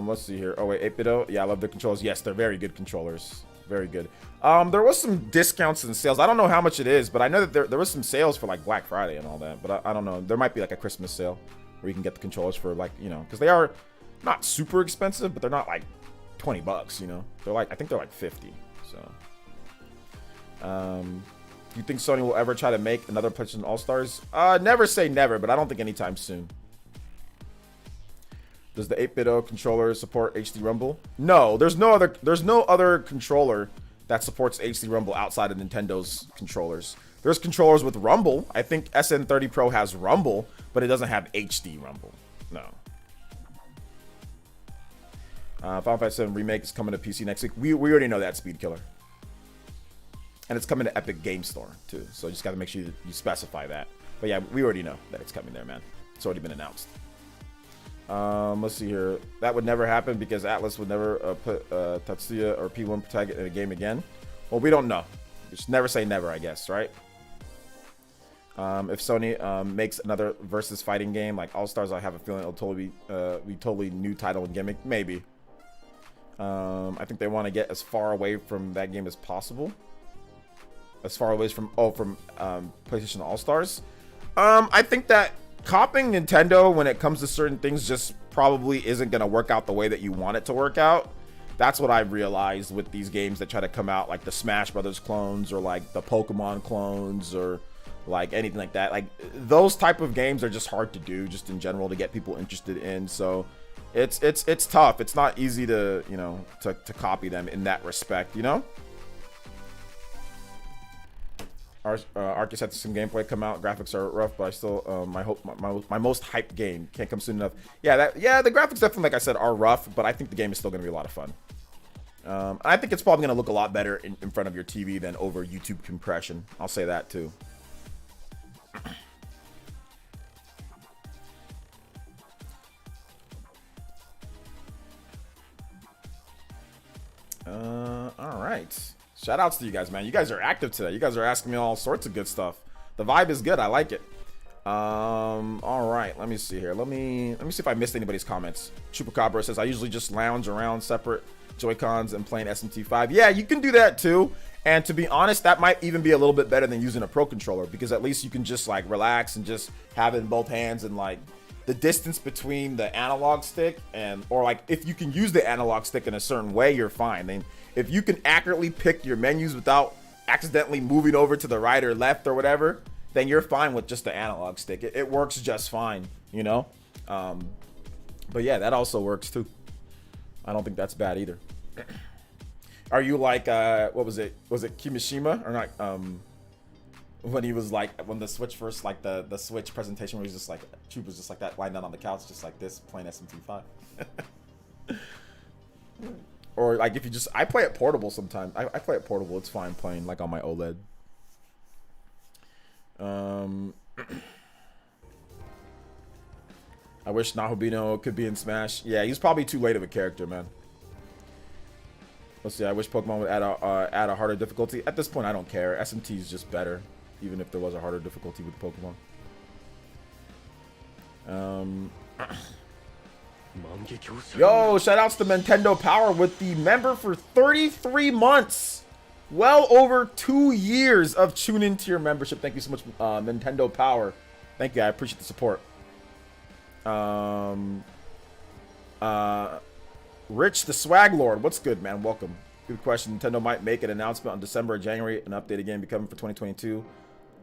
Let's see here. Oh wait, 8BitO. Yeah, I love their controllers. Yes, they're very good controllers. Very good. There was some discounts and sales. I don't know how much it is, but I know that there was some sales for like Black Friday and all that. But I don't know. There might be like a Christmas sale where you can get the controllers for like, you know, because they are not super expensive, but they're not like $20. You know, they're like, I think they're like 50. So, do you think Sony will ever try to make another PlayStation All-Stars? Never say never, but I don't think anytime soon. Does the 8BitO controller support HD Rumble? No, there's no other controller that supports HD Rumble outside of Nintendo's controllers. There's controllers with Rumble. I think SN30 Pro has Rumble, but it doesn't have HD Rumble. No. Final Fantasy VII Remake is coming to PC next week. We already know that, Speed Killer. And it's coming to Epic Game Store, too. So you just got to make sure you specify that. But yeah, we already know that it's coming there, man. It's already been announced. Let's see here. That would never happen because Atlas would never put Tatsuya or P1 protagonist in a game again. Well, we don't know. Just never say never, I guess, right? If Sony makes another versus fighting game like All Stars, I have a feeling it'll totally be totally new title and gimmick. Maybe. I think they want to get as far away from that game as possible. As far away from PlayStation All Stars. I think that copying Nintendo when it comes to certain things just probably isn't gonna work out the way that you want it to work out. That's what I've realized with these games that try to come out, like the Smash Brothers clones or like the Pokemon clones or like anything like that. Like those type of games are just hard to do just in general to get people interested in. So it's tough. It's not easy to, you know, to copy them in that respect, you know? Arceus had some gameplay come out. Graphics are rough, but I still my most hyped game can't come soon enough. Yeah, the graphics definitely, like I said, are rough, but I think the game is still going to be a lot of fun. I think it's probably going to look a lot better in front of your TV than over YouTube compression. I'll say that too. All right. Shout outs to you guys, man. You guys are active today. You guys are asking me all sorts of good stuff. The vibe is good. I like it. All right. Let me see here. Let me see if I missed anybody's comments. Chupacabra says, I usually just lounge around separate Joy-Cons and playing SMT5. Yeah, you can do that too. And to be honest, that might even be a little bit better than using a Pro Controller because at least you can just like relax and just have it in both hands and like the distance between the analog stick and, or like if you can use the analog stick in a certain way, you're fine. Then if you can accurately pick your menus without accidentally moving over to the right or left or whatever, then you're fine with just the analog stick. It works just fine, you know? But yeah, that also works too. I don't think that's bad either. Are you like, what was it? Was it Kimishima or not? When he was like, when the Switch first, like the Switch presentation where he's just like, Troop was just like that, lying down on the couch, just like this, playing SMT5. Or like if you just, I play it portable sometimes. I play it portable. It's fine playing like on my OLED. I wish Nahobino could be in Smash. Yeah, he's probably too late of a character, man. Let's see. I wish Pokemon would add a harder difficulty. At this point, I don't care. SMT is just better, even if there was a harder difficulty with Pokemon. Yo, shout outs to Nintendo Power with the member for 33 months. Well over 2 years of tune into your membership. Thank you so much, Nintendo Power. Thank you. I appreciate the support. Rich the Swag Lord, what's good, man? Welcome. Good question. Nintendo might make an announcement on December or January. An update again be coming for 2022.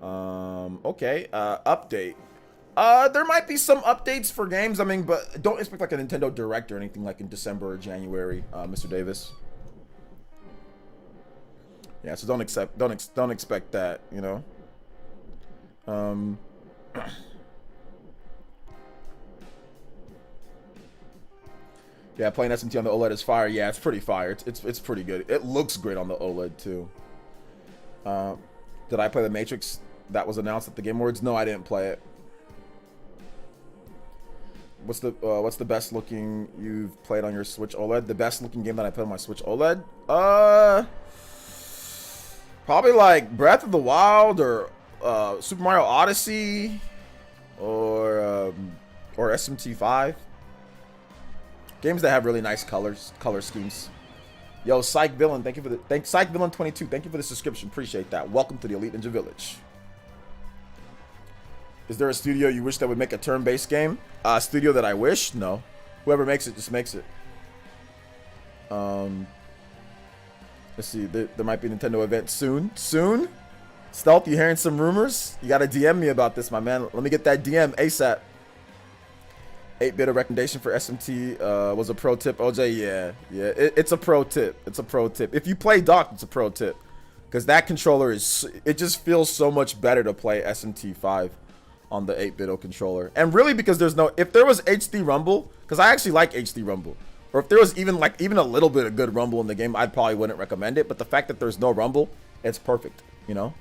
Okay. Update. There might be some updates for games. I mean, but don't expect like a Nintendo Direct or anything like in December or January, Mr. Davis. Yeah, so don't expect that, you know. Yeah, playing SMT on the OLED is fire. Yeah, it's pretty fire. It's pretty good. It looks great on the OLED too. Did I play the Matrix that was announced at the Game Awards? No, I didn't play it. What's the best looking you've played on your Switch OLED? The best looking game that I played on my Switch OLED? Probably like Breath of the Wild or Super Mario Odyssey or SMT5. Games that have really nice color schemes. Yo, Psych Villain, Psych Villain 22. Thank you for the subscription. Appreciate that. Welcome to the Elite Ninja Village. Is there a studio you wish that would make a turn-based game? A studio that I wish? No. Whoever makes it just makes it. Let's see. There might be a Nintendo event soon. Soon? Stealth, you hearing some rumors? You gotta DM me about this, my man. Let me get that DM ASAP. 8-bit recommendation for SMT was a pro tip. OJ, yeah, it's a pro tip. It's a pro tip. If you play docked, it's a pro tip, because that controller it just feels so much better to play SMT5 on the 8-bit controller. And really, because if there was HD Rumble, because I actually like HD Rumble, or if there was even a little bit of good Rumble in the game, I probably wouldn't recommend it. But the fact that there's no Rumble, it's perfect, you know.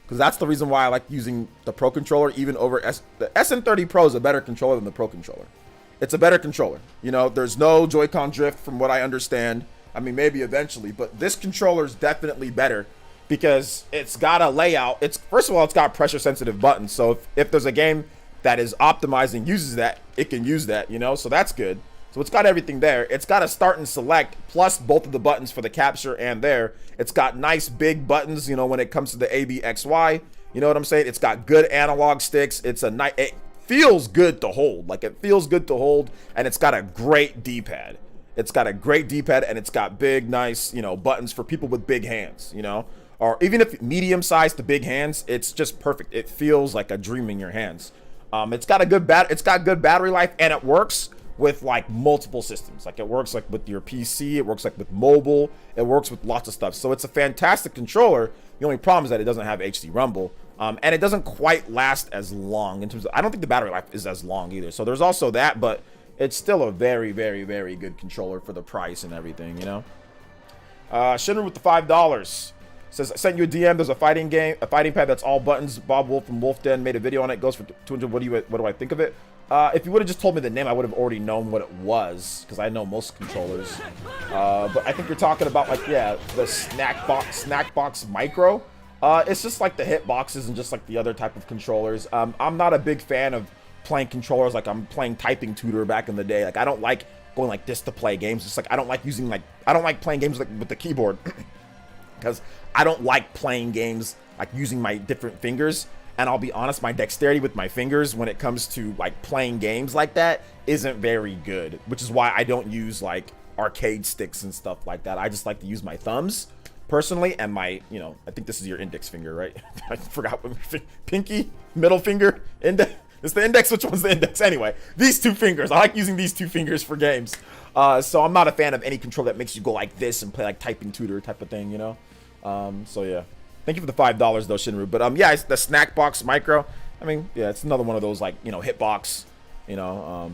Because that's the reason why I like using the Pro controller even over the SN30 Pro is a better controller than the Pro controller. It's a better controller. You know, there's no Joy-Con drift from what I understand. I mean, maybe eventually, but this controller is definitely better because it's got a layout. First of all, it's got pressure sensitive buttons. So if there's a game that is optimized and uses that, it can use that, you know, so that's good. So it's got everything there. It's got a start and select plus both of the buttons for the capture and there. It's got nice big buttons, you know, when it comes to the A, B, X, Y. You know what I'm saying? It's got good analog sticks. It feels good to hold. Like, it feels good to hold, and it's got a great D-pad. It's got a great D-pad, and it's got big, nice, you know, buttons for people with big hands, you know? Or even if medium-sized to big hands, it's just perfect. It feels like a dream in your hands. It's got good battery life, and it works with like multiple systems. Like, it works like with your PC, it works like with mobile, it works with lots of stuff. So it's a fantastic controller. The only problem is that it doesn't have HD Rumble, and it doesn't quite last as long in terms of, I don't think the battery life is as long either. So there's also that, but it's still a very, very, very good controller for the price and everything, you know. Shinru with the $5 says, I sent you a DM. There's a fighting pad that's all buttons. Bob Wolf from Wolf Den made a video on it. Goes for 200. What do I think of it? If you would have just told me the name, I would have already known what it was, because I know most controllers. But I think you're talking about, like, yeah, the Snackbox Micro. It's just like the hitboxes and just like the other type of controllers. I'm not a big fan of playing controllers like I'm playing Typing Tutor back in the day. Like, I don't like going like this to play games. It's like I don't like playing games like with the keyboard, because I don't like playing games like using my different fingers. And I'll be honest, my dexterity with my fingers when it comes to like playing games like that isn't very good, which is why I don't use like arcade sticks and stuff like that. I just like to use my thumbs personally, and my, you know, I think this is your index finger, right? I forgot what pinky, middle finger, index. It's the index. Which one's the index? Anyway, these two fingers. I like using these two fingers for games. So I'm not a fan of any control that makes you go like this and play like Typing Tutor type of thing, you know? So yeah. Thank you for the $5 though, Shinru. But yeah, it's the Snackbox Micro. I mean, yeah, it's another one of those, like, you know, hitbox, you know,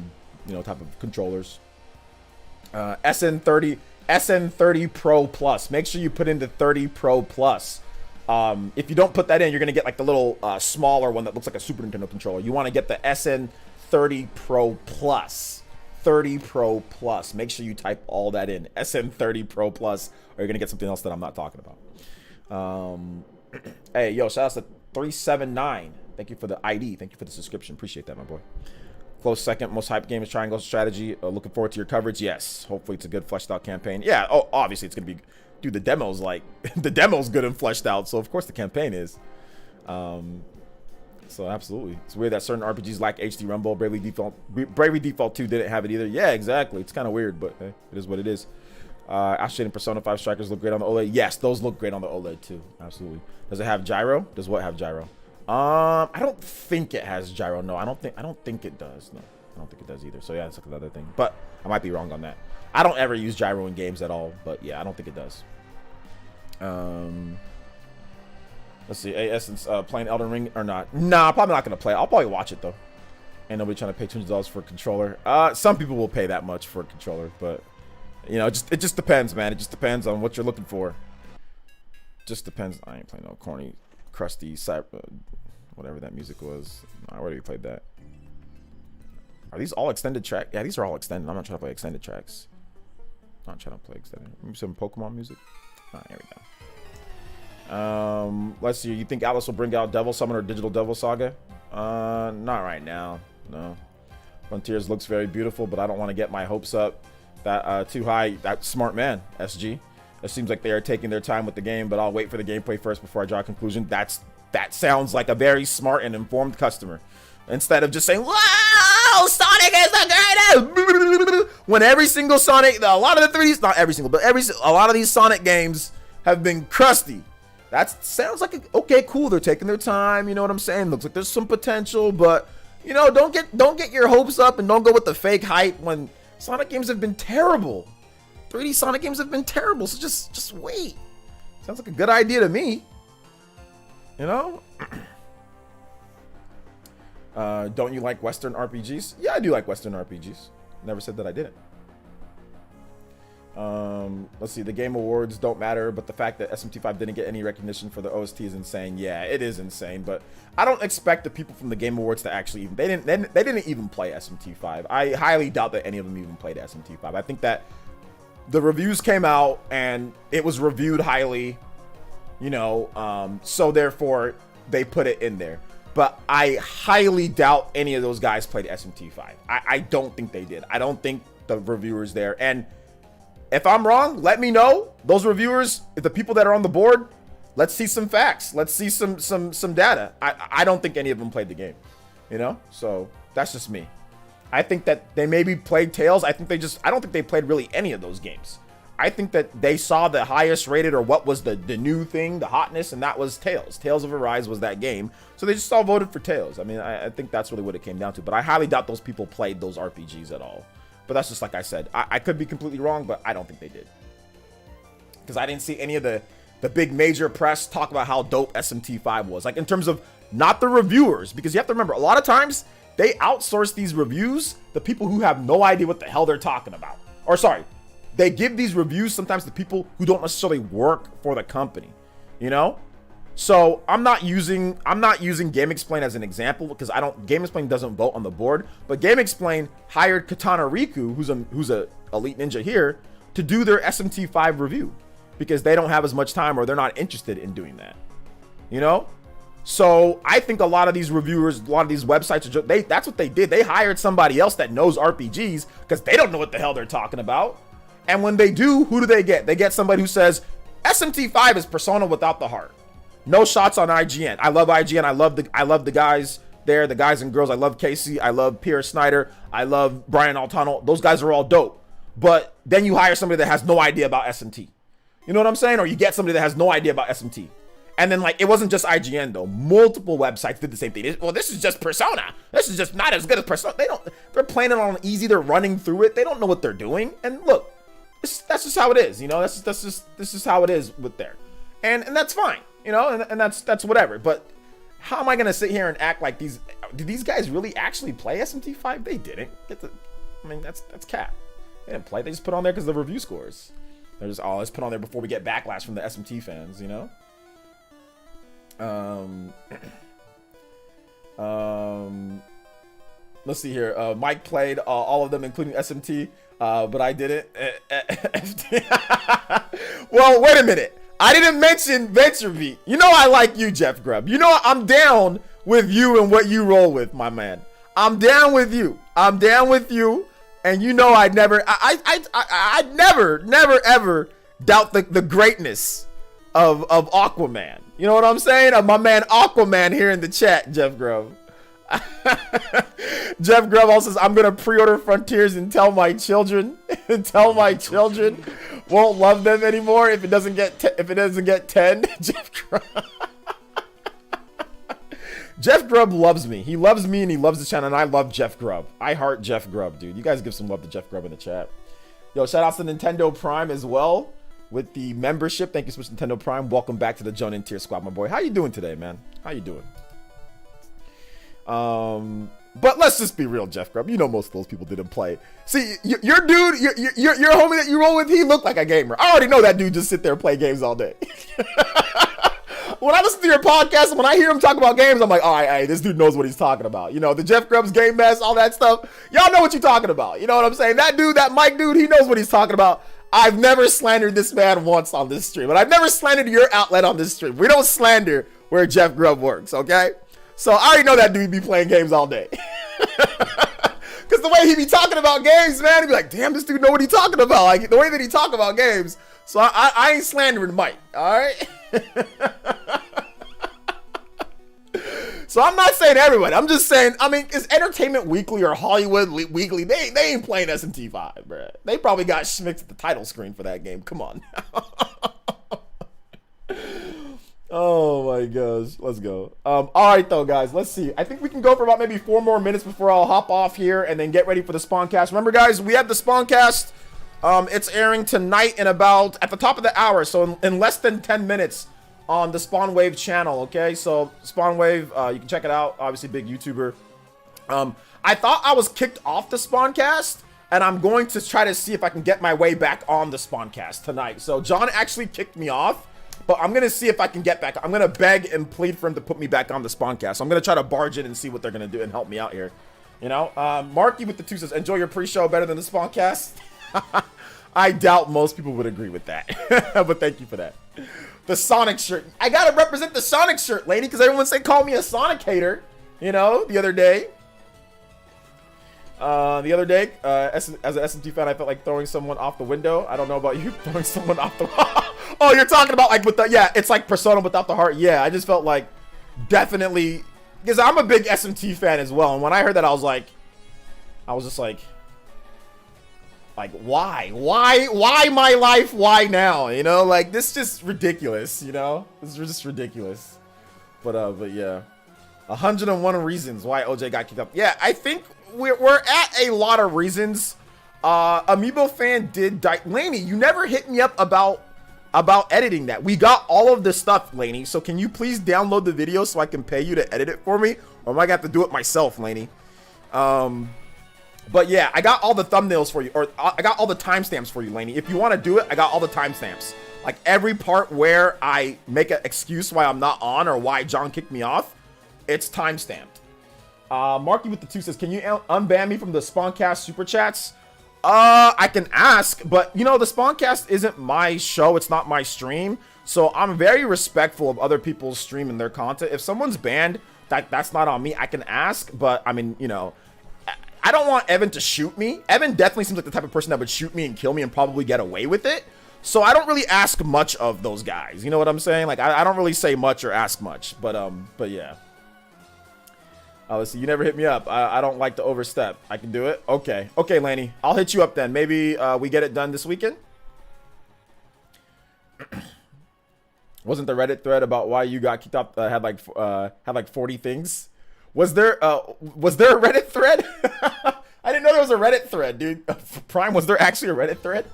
type of controllers. SN30 Pro Plus. Make sure you put in the 30 Pro Plus. If you don't put that in, you're gonna get like the little smaller one that looks like a Super Nintendo controller. You want to get the SN30 Pro Plus. 30 Pro Plus. Make sure you type all that in. SN30 Pro Plus, or you're gonna get something else that I'm not talking about. Hey, yo, shout out to 379. Thank you for the ID. Thank you for the subscription. Appreciate that, my boy. Close second. Most hype game is Triangle Strategy. Looking forward to your coverage. Yes. Hopefully it's a good fleshed out campaign. Yeah. Oh, obviously it's going to be, dude, the demo's like, the demo's good and fleshed out. So of course the campaign is. So absolutely. It's weird that certain RPGs lack HD Rumble. Bravely Default 2 didn't have it either. Yeah, exactly. It's kind of weird, but hey, it is what it is. Astrid and Persona 5 Strikers look great on the OLED. Yes, those look great on the OLED too. Absolutely. Does it have gyro? Does what have gyro? I don't think it has gyro. No, I don't think it does. No, I don't think it does either. So yeah, that's like another thing. But I might be wrong on that. I don't ever use gyro in games at all. But yeah, I don't think it does. Let's see. Essence playing Elden Ring or not? Nah, probably not gonna play. I'll probably watch it though. Ain't nobody trying to pay $200 for a controller. Some people will pay that much for a controller, but you know, it just depends, man. It just depends on what you're looking for. Just depends. I ain't playing no corny, crusty, whatever that music was. I already played that. Are these all extended tracks? Yeah, these are all extended. I'm not trying to play extended tracks. I'm not trying to play extended. Maybe some Pokemon music. Here we go. Let's see. You think Atlas will bring out Devil Summon or Digital Devil Saga? Not right now. No. Frontiers looks very beautiful, but I don't want to get my hopes up that too high. That smart man, SG. It seems like they are taking their time with the game, but I'll wait for the gameplay first before I draw a conclusion. That sounds like a very smart and informed customer. Instead of just saying, "Wow, Sonic is the greatest," when every single Sonic, a lot of the 3Ds, not every single, but a lot of these Sonic games have been crusty. That sounds like okay, cool. They're taking their time. You know what I'm saying? Looks like there's some potential, but You know, don't get your hopes up and don't go with the fake hype when Sonic games have been terrible. 3D Sonic games have been terrible, so just wait. Sounds like a good idea to me. You know? Don't you like Western RPGs? Yeah, I do like Western RPGs. Never said that I didn't. Let's see, the Game Awards don't matter, but the fact that SMT5 didn't get any recognition for the OST is insane. Yeah, it is insane, but I don't expect the people from the Game Awards to actually even, they didn't even play SMT5. I highly doubt that any of them even played SMT5. I think that the reviews came out and it was reviewed highly, you know, so therefore they put it in there. But I highly doubt any of those guys played SMT5. I don't think they did. I don't think the reviewers there. And if I'm wrong, let me know. Those reviewers, the people that are on the board, let's see some facts. Let's see some data. I don't think any of them played the game, you know? So that's just me. I think that they maybe played Tales. I don't think they played really any of those games. I think that they saw the highest rated or what was the new thing, the hotness, and that was Tales. Tales of Arise was that game. So they just all voted for Tales. I mean, I think that's really what it came down to. But I highly doubt those people played those RPGs at all. But that's just like I said. I could be completely wrong, but I don't think they did. Because I didn't see any of the big major press talk about how dope SMT5 was. Like in terms of not the reviewers. Because you have to remember, a lot of times they outsource these reviews to people who have no idea what the hell they're talking about. Or sorry, they give these reviews sometimes to people who don't necessarily work for the company. You know? So I'm not using GameXplain as an example because GameXplain doesn't vote on the board, but GameXplain hired Katana Riku, who's a elite ninja here, to do their SMT5 review because they don't have as much time or they're not interested in doing that. You know? So I think a lot of these reviewers, a lot of these websites, that's what they did. They hired somebody else that knows RPGs because they don't know what the hell they're talking about. And when they do, who do they get? They get somebody who says SMT5 is Persona without the heart. No shots on IGN. I love IGN. I love the guys there, the guys and girls. I love Casey. I love Pierre Snyder. I love Brian Altano. Those guys are all dope. But then you hire somebody that has no idea about SMT. You know what I'm saying? Or you get somebody that has no idea about SMT. And then, like, it wasn't just IGN, though. Multiple websites did the same thing. Well, this is just Persona. This is just not as good as Persona. They're playing it on easy. They're running through it. They don't know what they're doing. And look, that's just how it is. You know, this is how it is with there. And that's fine. You know, and that's whatever. But how am I gonna sit here and act like did these guys really actually play SMT5? They didn't. I mean, that's cap. They didn't play. They just put on there because of the review scores. They're just, let's put on there before we get backlash from the SMT fans. You know. Let's see here. Mike played all of them, including SMT, but I didn't. Well, wait a minute. I didn't mention VentureBeat. You know I like you, Jeff Grubb. You know I'm down with you and what you roll with, my man. I'm down with you. And you know I'd never ever doubt the greatness of Aquaman. You know what I'm saying? Of my man Aquaman here in the chat, Jeff Grubb. Jeff Grubb also says, I'm gonna pre-order Frontiers and tell my children won't love them anymore if it doesn't get 10. Jeff Grubb loves me. He loves me and he loves the channel, and I love Jeff Grubb. I heart Jeff Grubb, dude. You guys give some love to Jeff Grubb in the chat. Yo, shout outs to Nintendo Prime as well with the membership. Thank you so much, Nintendo Prime. Welcome back to the Jonin Tier Squad, my boy. How you doing today, man? How you doing? But let's just be real, Jeff Grubb. You know most of those people didn't play. See, your dude, your homie that you roll with, he looked like a gamer. I already know that dude just sit there and play games all day. When I listen to your podcast and when I hear him talk about games, I'm like, all right, this dude knows what he's talking about. You know, the Jeff Grubb's Game Mess, all that stuff. Y'all know what you're talking about. You know what I'm saying? That dude, that Mike dude, he knows what he's talking about. I've never slandered this man once on this stream, but I've never slandered your outlet on this stream. We don't slander where Jeff Grubb works, okay? So I already know that dude be playing games all day. Because the way he be talking about games, man, he'd be like, damn, this dude know what he talking about. Like, the way that he talk about games. So I ain't slandering Mike, all right? So I'm not saying everybody. I'm just saying, I mean, is Entertainment Weekly or Hollywood Weekly, they ain't playing SMT5, bro. They probably got schmicked at the title screen for that game. Come on. Oh, my gosh. Let's go. All right, though, guys. Let's see. I think we can go for about maybe 4 more minutes before I'll hop off here and then get ready for the Spawncast. Remember, guys, we have the Spawncast. It's airing tonight in about at the top of the hour, so in less than 10 minutes on the Spawnwave channel. Okay, so Spawnwave, you can check it out. Obviously, big YouTuber. I thought I was kicked off the Spawncast, and I'm going to try to see if I can get my way back on the Spawncast tonight. So John actually kicked me off, but I'm gonna see if I can get back. I'm gonna beg and plead for him to put me back on the Spawncast. So I'm gonna try to barge in and see what they're gonna do and help me out here. You know, Marky with the 2 says, enjoy your pre-show better than the Spawncast. I doubt most people would agree with that, but thank you for that. The Sonic shirt. I gotta represent the Sonic shirt, lady, because everyone say call me a Sonic hater. You know, the other day. As an SMT fan, I felt like throwing someone off the window. I don't know about you, throwing someone off the. Oh, you're talking about like with the it's like Persona without the heart. Yeah, I just felt like definitely because I'm a big SMT fan as well, and when I heard that, I was just like why my life? Why now? You know, like this is just ridiculous. You know, this is just ridiculous. But yeah, 101 reasons why OJ got kicked up. Yeah, I think we're at a lot of reasons. Amiibo fan did die. Laney, you never hit me up about editing that. We got all of the stuff, Laney. So can you please download the video so I can pay you to edit it for me, or am I gonna have to do it myself, Laney? But yeah, I got all the thumbnails for you, or I got all the timestamps for you, Laney. If you want to do it, I got all the timestamps. Like every part where I make an excuse why I'm not on or why John kicked me off, it's timestamped. Marky with the 2 says, can you unban me from the Spawncast super chats? I can ask, but you know, the Spawncast isn't my show. It's not my stream. So I'm very respectful of other people's stream and their content. If someone's banned, that's not on me. I can ask, but I mean, you know, I don't want Evan to shoot me. Evan definitely seems like the type of person that would shoot me and kill me and probably get away with it. So I don't really ask much of those guys. You know what I'm saying? Like, I don't really say much or ask much, but yeah. Let's see, you never hit me up. I don't like to overstep. I can do it. Okay, Laney, I'll hit you up then. Maybe we get it done this weekend. Wasn't the Reddit thread about why you got kicked off had like 40 things? Was there a Reddit thread? I didn't know there was a Reddit thread, dude. Prime, was there actually a Reddit thread?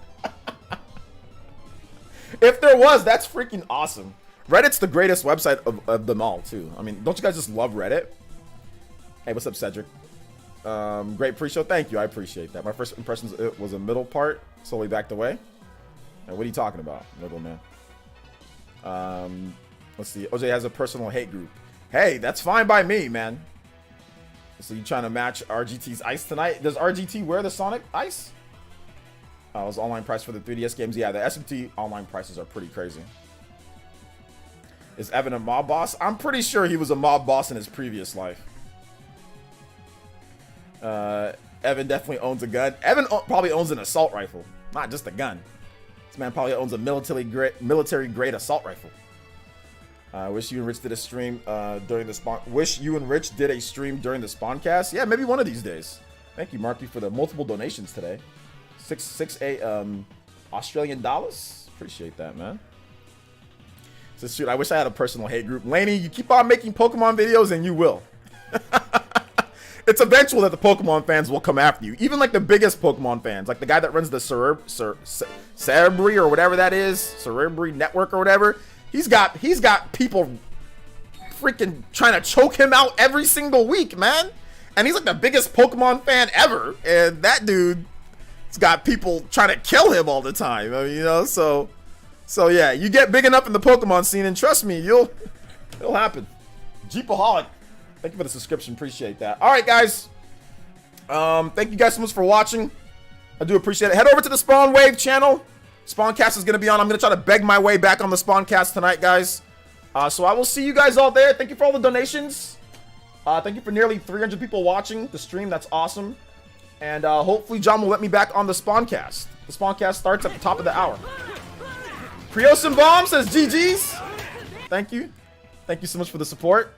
If there was, that's freaking awesome. Reddit's the greatest website of them all, too. I mean, don't you guys just love Reddit? Hey, what's up, Cedric? Great pre-show. Thank you. I appreciate that. My first impressions, it was a middle part, slowly backed away. And what are you talking about, middle man? Let's see. OJ has a personal hate group. Hey, that's fine by me, man. So you trying to match RGT's ice tonight? Does RGT wear the Sonic ice? It was online price for the 3DS games. Yeah, the SMT online prices are pretty crazy. Is Evan a mob boss? I'm pretty sure he was a mob boss in his previous life. Evan definitely owns a gun. Evan probably owns an assault rifle, not just a gun. This man probably owns a military grade assault rifle. Wish you and Rich did a stream during the spawn. Wish you and Rich did a stream during the Spawncast. Yeah, maybe one of these days. Thank you, Marky, for the multiple donations today. 6 Australian dollars. Appreciate that, man. So shoot, I wish I had a personal hate group. Laney, you keep on making Pokemon videos, and you will. It's eventual that the Pokemon fans will come after you. Even like the biggest Pokemon fans, like the guy that runs the Cerebri or whatever that is, Cerebri Network or whatever. He's got people freaking trying to choke him out every single week, man. And he's like the biggest Pokemon fan ever. And that dude's got people trying to kill him all the time. I mean, you know, so yeah, you get big enough in the Pokemon scene, and trust me, it'll happen. Jeepaholic. Thank you for the subscription. Appreciate that. All right, guys. Thank you guys so much for watching. I do appreciate it. Head over to the Spawnwave channel. Spawncast is going to be on. I'm going to try to beg my way back on the Spawncast tonight, guys. So I will see you guys all there. Thank you for all the donations. Thank you for nearly 300 people watching the stream. That's awesome. And hopefully John will let me back on the Spawncast. The Spawncast starts at the top of the hour. Creosin Bomb says GG's. Thank you. Thank you so much for the support.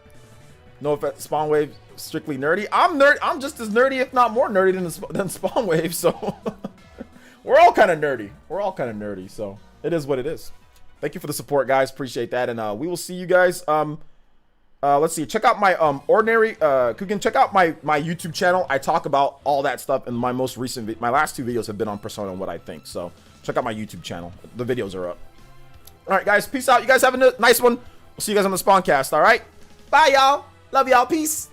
No offense, Spawnwave strictly nerdy. I'm just as nerdy, if not more nerdy than Spawnwave. So we're all kind of nerdy. So it is what it is. Thank you for the support, guys. Appreciate that. And we will see you guys. Let's see. Check out my ordinary Coogan. Check out my YouTube channel. I talk about all that stuff in my most recent. My last 2 videos have been on Persona and what I think. So check out my YouTube channel. The videos are up. All right, guys. Peace out. You guys have a nice one. We'll see you guys on the Spawncast. All right. Bye, y'all. Love y'all. Peace.